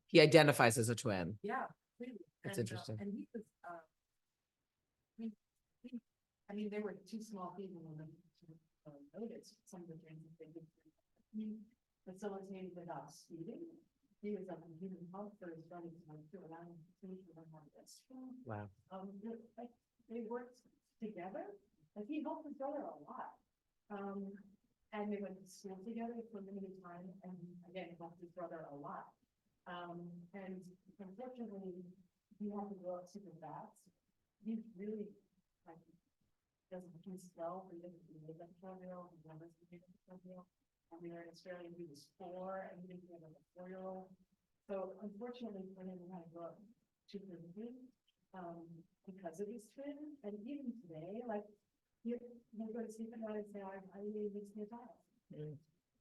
He identifies as a twin. yeah, really. That's And, interesting. And he was, I mean, there were two small people when I noticed some of the things that they did. He facilitated without speeding. He was up in human health for his running to around this. Wow. Like they worked together. Like he helped his brother a lot. And they went to school together for a limited time, and again helped his brother a lot. And unfortunately, he had to grow up super fast. He really like doesn't do well. He didn't live at 12-year-old. He never became a 12-year-old. And we were in Australia. He was 4, and he didn't have like a 4-year-old. So unfortunately, for him, he had to grow up too quickly because of his twin. And even today, like he'll go to sleep at night and say, "I really miss my child."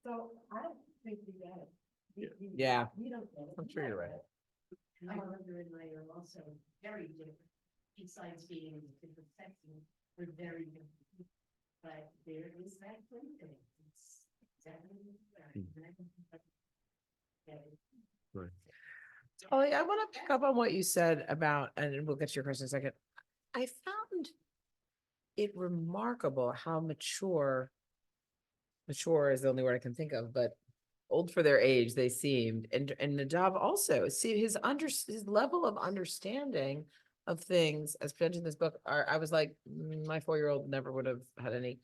So I don't think we get it. Yeah. We don't get it. I'm sure you're right. My mother and I are also very different. Besides being different sexes, we're very different. But there is that twin thing. It's definitely Right. Holly, I want to pick up on what you said about, and we'll get to your question in a second. I found it remarkable how mature is the only word I can think of, but old for their age they seemed. And Nadav also, see his level of understanding of things as presented in this book I was like, my 4-year-old never would have had any.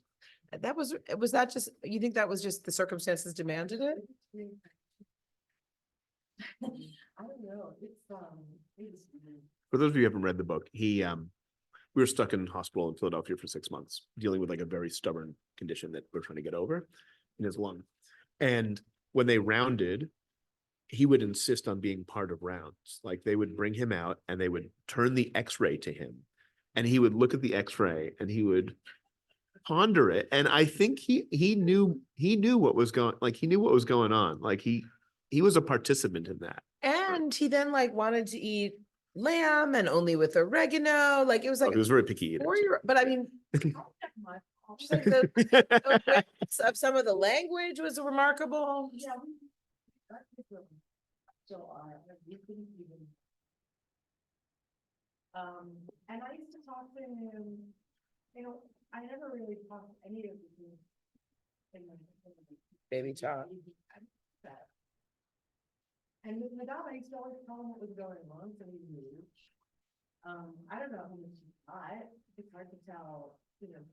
Was that just, you think that was just the circumstances demanded it? I don't know. It's For those of you who haven't read the book, we were stuck in hospital in Philadelphia for 6 months, dealing with like a very stubborn condition that we're trying to get over in his lung. And when they rounded, he would insist on being part of rounds. Like they would bring him out and they would turn the X-ray to him. And he would look at the X-ray and he would ponder it. And I think he knew what was going, like he knew what was going on. Like he was a participant in that. And he then like wanted to eat lamb and only with oregano. Like it was like He was very picky eater. 4-year, but I mean, just like the awareness of some of the language was remarkable. Yeah. Still are, like, we couldn't even. And I used to talk to him, you know, I never really talked to any of the kids. Baby talk. And with Madame, I used to always tell him what was going on, so he knew. I don't know how much he got, it's hard to tell, you know.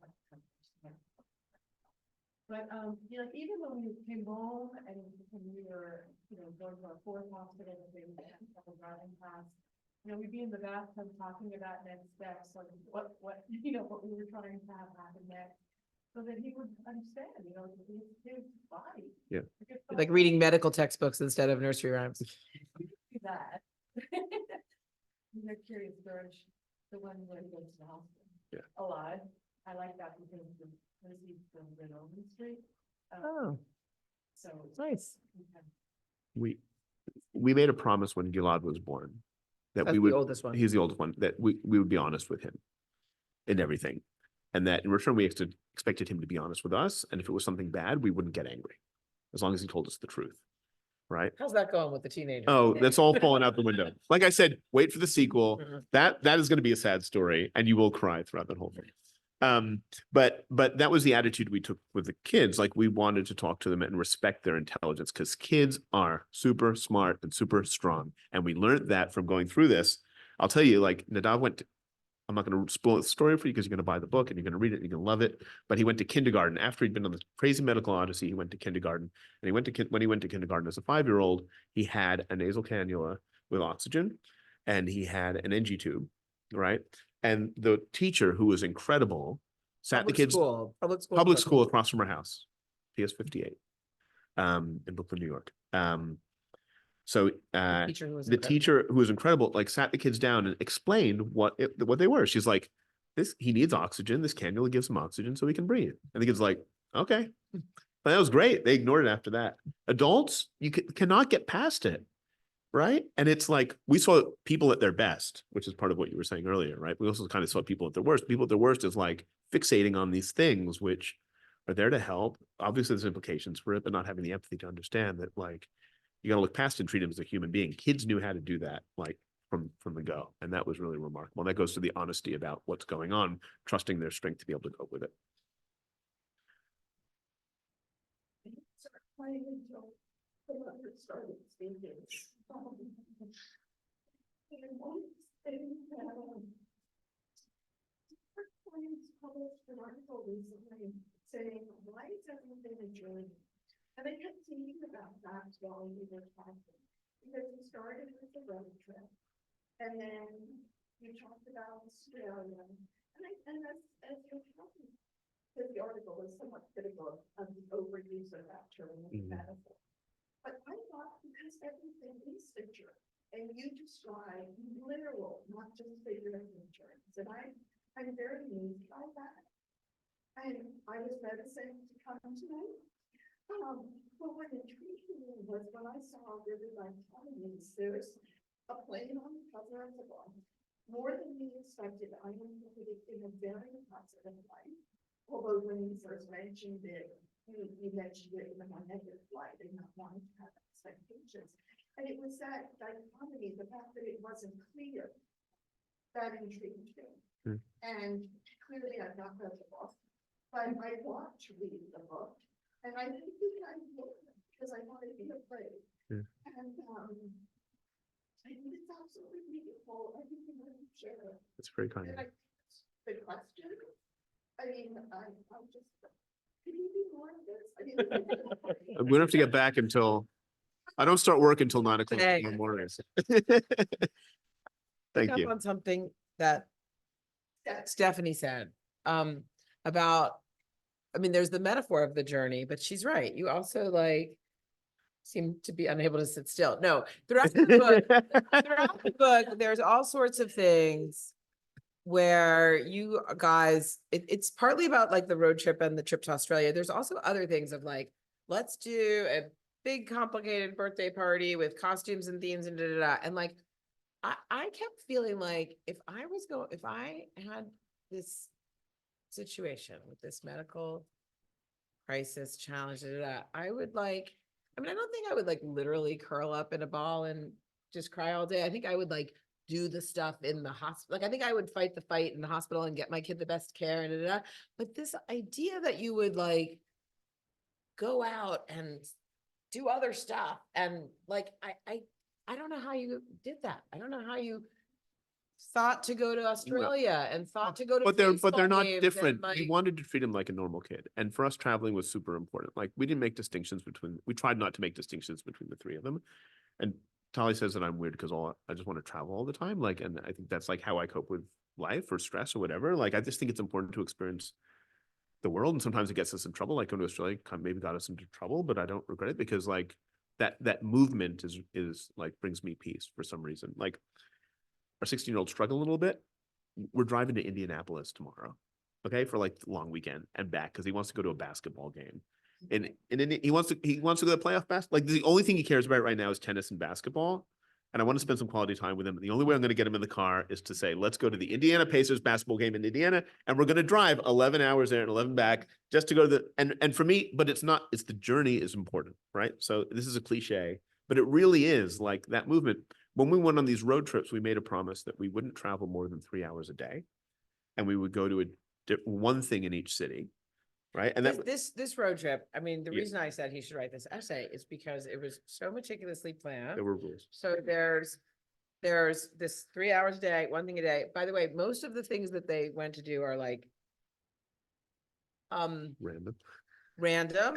But, you know, even when we came home and we were, you know, going to our fourth hospital, and they were driving past, you know, we'd be in the bathtub talking about next steps, like what, you know, what we were trying to have happen next. So that he would understand, you know, his body. Yeah. Like reading medical textbooks instead of nursery rhymes. Do that. They're curious, George, the one where he goes to the hospital. Yeah. Alive. I like that because he's from Rudoren Street. Oh, So. nice. We made a promise when Gilad was born that That's we the would, oldest one. he's the oldest one, that we would be honest with him in everything. And that in return, we expected him to be honest with us. And if it was something bad, we wouldn't get angry as long as he told us the truth. Right. How's that going with the teenager? Oh, that's all falling out the window. Like I said, wait for the sequel. Mhm. That is going to be a sad story and you will cry throughout that whole thing. But that was the attitude we took with the kids. Like we wanted to talk to them and respect their intelligence because kids are super smart and super strong. And we learned that from going through this. I'll tell you, like Nadav went to, I'm not going to spoil the story for you because you're going to buy the book and you're going to read it and you're going to love it. But he went to kindergarten after he'd been on this crazy medical odyssey. He went to kindergarten, and when he went to kindergarten as a 5-year-old, he had a nasal cannula with oxygen, and he had an NG tube, right? And the teacher, who was incredible, sat the kids public school across from our house, PS 58, in Brooklyn, New York. So the teacher who was incredible, like sat the kids down and explained what they were. She's like, he needs oxygen. This cannula gives him oxygen so he can breathe. And the kid's like, okay. But that was great. They ignored it after that. Adults, you cannot get past it. Right. And it's like, we saw people at their best, which is part of what you were saying earlier, right? We also kind of saw people at their worst. People at their worst is like fixating on these things, which are there to help. Obviously, there's implications for it, but not having the empathy to understand that, like, you got to look past and treat him as a human being. Kids knew how to do that, like from the go. And that was really remarkable. And that goes to the honesty about what's going on, trusting their strength to be able to cope with it. Started speaking. And one thing that published an article recently saying, why is everything a journey? And I kept thinking about that while we were talking, because we started with the road trip, and then you talked about Australia, and as you're talking, because the article was somewhat critical of the overuse of that term in metaphor. But I thought, because everything is a journey, and you describe literal, not just figurative journeys, and I'm very moved by that. And I was reticent to come tonight. But what intrigued me was when I saw River by Chinese, there's a plane on the cover of the book. More than we expected, I included in a very positive light. Although when you first mentioned it, you mentioned it in a negative light and not wanting to have expectations. And it was that dichotomy, the fact that it wasn't clear, that intrigued me. And clearly I've not read the book, but I want to read the book. And I think I will, because I want to be afraid. And I think it's absolutely beautiful. I think you want to share it. It's very kind. And the question, I mean, I'm just, can you do more of this? I mean, We don't have to get back until, I don't start work until 9 o'clock in the morning. Thank you. On something that Stephanie said about, I mean, there's the metaphor of the journey, but she's right. You also like seem to be unable to sit still. No, throughout the book, there's all sorts of things where you guys, it's partly about like the road trip and the trip to Australia. There's also other things of like, let's do a big complicated birthday party with costumes and themes and da da da. And like, I kept feeling like if I had this situation with this medical crisis challenge, da, da, da, I would like, I mean, I don't think I would like literally curl up in a ball and just cry all day. I think I would like do the stuff in the hospital. Like, I think I would fight the fight in the hospital and get my kid the best care and da, da, da. But this idea that you would like go out and do other stuff and like, I don't know how you did that. I don't know how you thought to go to Australia and thought to go to But they're baseball not games and, different. like, We wanted to treat him like a normal kid. And for us, traveling was super important. Like, we didn't make distinctions between, we tried not to make distinctions between the three of them. And Tali says that I'm weird because I just want to travel all the time. Like, and I think that's like how I cope with life or stress or whatever. Like, I just think it's important to experience the world. And sometimes it gets us in trouble. Like going to Australia kind of maybe got us into trouble, but I don't regret it because like that movement is like brings me peace for some reason. Like, our 16-year-old struggle a little bit. We're driving to Indianapolis tomorrow, okay, for like the long weekend and back because he wants to go to a basketball game, and then he wants to go to the playoff basketball. Like, the only thing he cares about right now is tennis and basketball, and I want to spend some quality time with him. And the only way I'm going to get him in the car is to say, let's go to the Indiana Pacers basketball game in Indiana, and we're going to drive 11 hours there and 11 back just to go to the and for me, but it's the journey is important, right? So this is a cliche, but it really is like that movement. When we went on these road trips, we made a promise that we wouldn't travel more than 3 hours a day, and we would go to one thing in each city, right? And that this road trip, I mean, the Yeah. reason I said he should write this essay is because it was so meticulously planned. there were rules. So there's this 3 hours a day, one thing a day. By the way, most of the things that they went to do are like Random.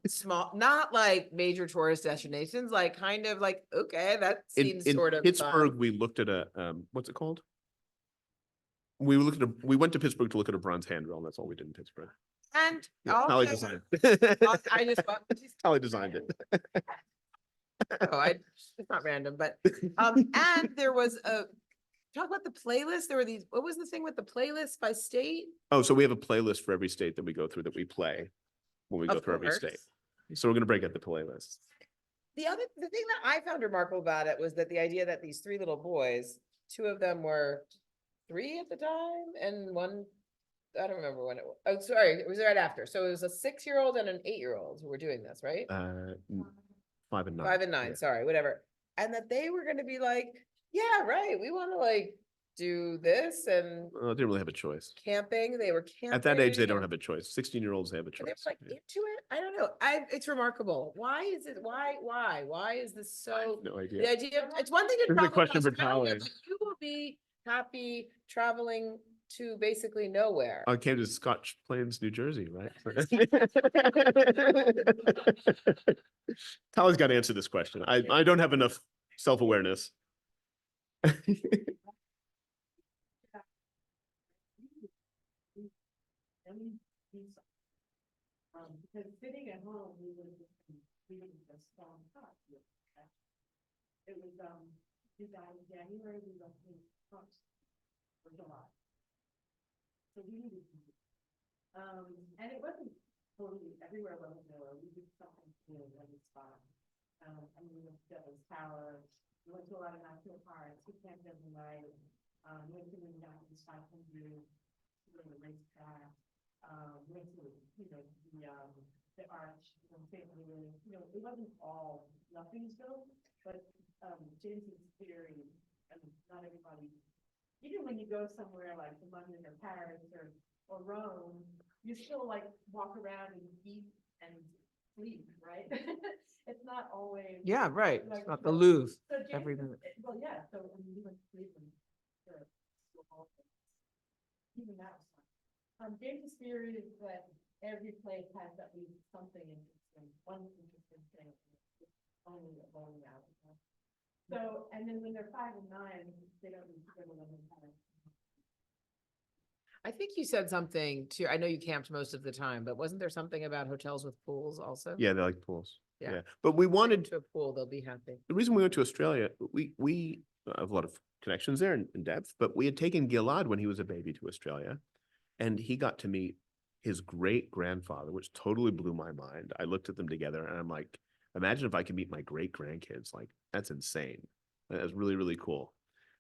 small, not like major tourist destinations, like kind of like, okay, that In seems sort of Pittsburgh, fun. we looked at a what's it called? We went to Pittsburgh to look at a bronze handrail, and that's all we did in Pittsburgh. And Tali also, designed it. I just Tali designed it. oh, it's not random, but and there was talk about the playlist. There were these, what was the thing with the playlist by state? Oh, so we have a playlist for every state that we go through that we play when we go Of through every state. course. So we're gonna break out the playlist. The thing that I found remarkable about it was that the idea that these three little boys, two of them were 3 at the time and one, I don't remember when it was. Oh, sorry, it was right after. So it was a 6-year-old and an 8-year-old who were doing this, right? 5 and 9. 5 and 9, Yeah. sorry, whatever. And that they were gonna be like, yeah, right, we wanna like do this and Well, I didn't really have a choice. camping. They were camping. At that age, they don't and- have a choice. 16-year-olds, they have a and they're choice. like Yeah. into it. I don't know. It's remarkable. Why is it? Why is this so? No The idea. idea, it's one thing to This is a travel to question for Australia, Tali. but you will be happy traveling to basically nowhere. I came to Scotch Plains, New Jersey, right? Tali's got to answer this question. I don't have enough self-awareness. Because sitting at home, we were just reading a strong thought. It was, he died in January, we went to first for July. So we needed to, and it wasn't totally everywhere wasn't there, we did something new in the spot. And we went to Devil's Tower, we went to a lot of national parks, we camped every night, we went to the Indianapolis 500, to the racetrack. Went to, the arch, St. Louis, it wasn't all Nothingsville, but, James's theory, and not everybody, even when you go somewhere like London or Paris or Rome, you still like walk around and eat and sleep, right? It's not always. Yeah, right. Like, It's not the Louvre. So James, every minute. well, yeah, so when we went to Cleveland, even that was fun. James's theory is that every place has at least something interesting, one interesting thing, only a bowling alley. So, and then when they're 5 and 9, they don't need to go to London. I think you said something too. I know you camped most of the time, but wasn't there something about hotels with pools also? Yeah, they like pools. Yeah. Yeah, but we Take them wanted, to a pool, they'll be happy. the reason we went to Australia, we have a lot of connections there in depth, but we had taken Gilad when he was a baby to Australia. And he got to meet his great grandfather, which totally blew my mind. I looked at them together and I'm like, imagine if I could meet my great grandkids. Like, that's insane. That was really, really cool.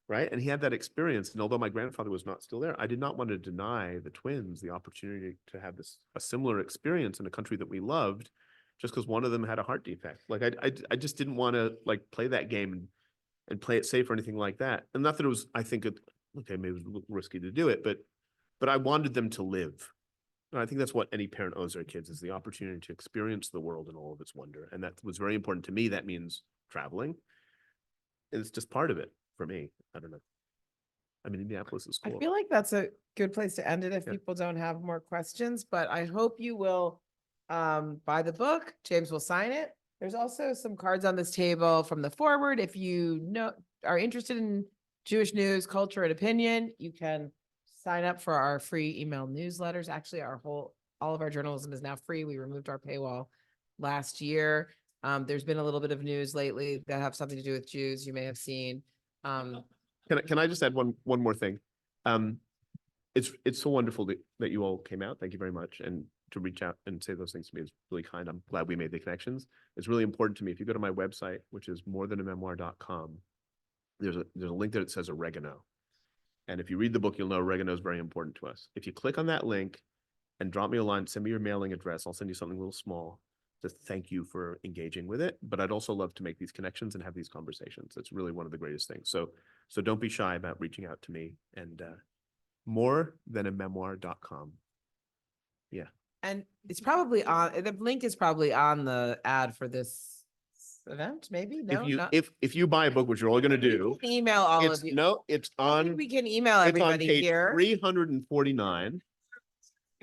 Right. And he had that experience. And although my grandfather was not still there, I did not want to deny the twins the opportunity to have a similar experience in a country that we loved, just because one of them had a heart defect. Like, I just didn't want to like play that game and play it safe or anything like that. And not that it was, I think okay, maybe it was risky to do it, but I wanted them to live. And I think that's what any parent owes their kids, is the opportunity to experience the world and all of its wonder. And that was very important to me. That means traveling. And it's just part of it for me. I don't know. I mean, Indianapolis is I cool. feel like that's a good place to end it if Yeah. people don't have more questions, but I hope you will buy the book. James will sign it. There's also some cards on this table from the forward. If you are interested in Jewish news, culture, and opinion, you can sign up for our free email newsletters. Actually, all of our journalism is now free. We removed our paywall last year. There's been a little bit of news lately that have something to do with Jews. You may have seen. Can I just add one more thing? It's so wonderful that you all came out. Thank you very much. And to reach out and say those things to me is really kind. I'm glad we made the connections. It's really important to me. If you go to my website, which is morethan-a-memoir.com, there's a link there that says oregano. And if you read the book, you'll know oregano is very important to us. If you click on that link and drop me a line, send me your mailing address, I'll send you something a little small to thank you for engaging with it. But I'd also love to make these connections and have these conversations. It's really one of the greatest things. So don't be shy about reaching out to me, and morethan-a-memoir.com. Yeah. And it's probably the link is probably on the ad for this event, maybe? No, not. If you buy a book, which you're all going to do, Email all it's of you. no, it's I think on, we can email it's on everybody page here. 349.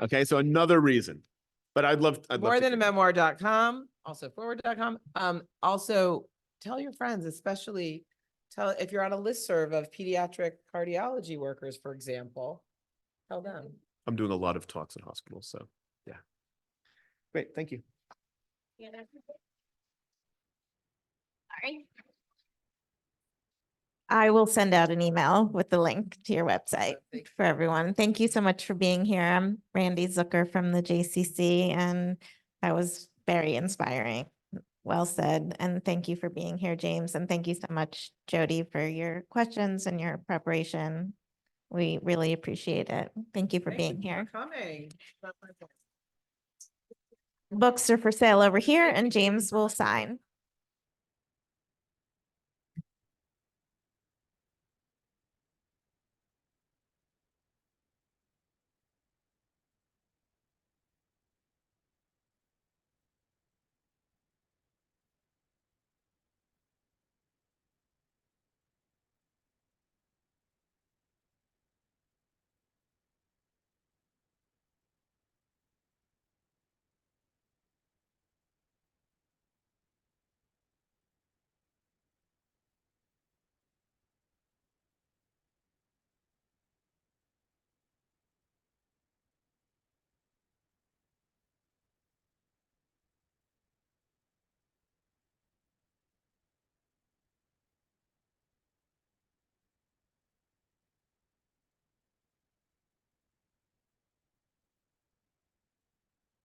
Okay, so another reason, but I'd love to Morethan-a-memoir.com, also forward.com. Also tell your friends, especially if you're on a listserv of pediatric cardiology workers, for example, tell them. I'm doing a lot of talks in hospitals, so yeah. Great, thank you. Sorry. I will send out an email with the link to your website Thank for everyone. Thank you so much for being here. I'm Randy Zucker from the JCC, and that was very inspiring. Well said. And thank you for being here, James. And thank you so much, Jodi, for your questions and your preparation. We really appreciate it. Thank you for being here. Coming. Books are for sale over here, and James will sign.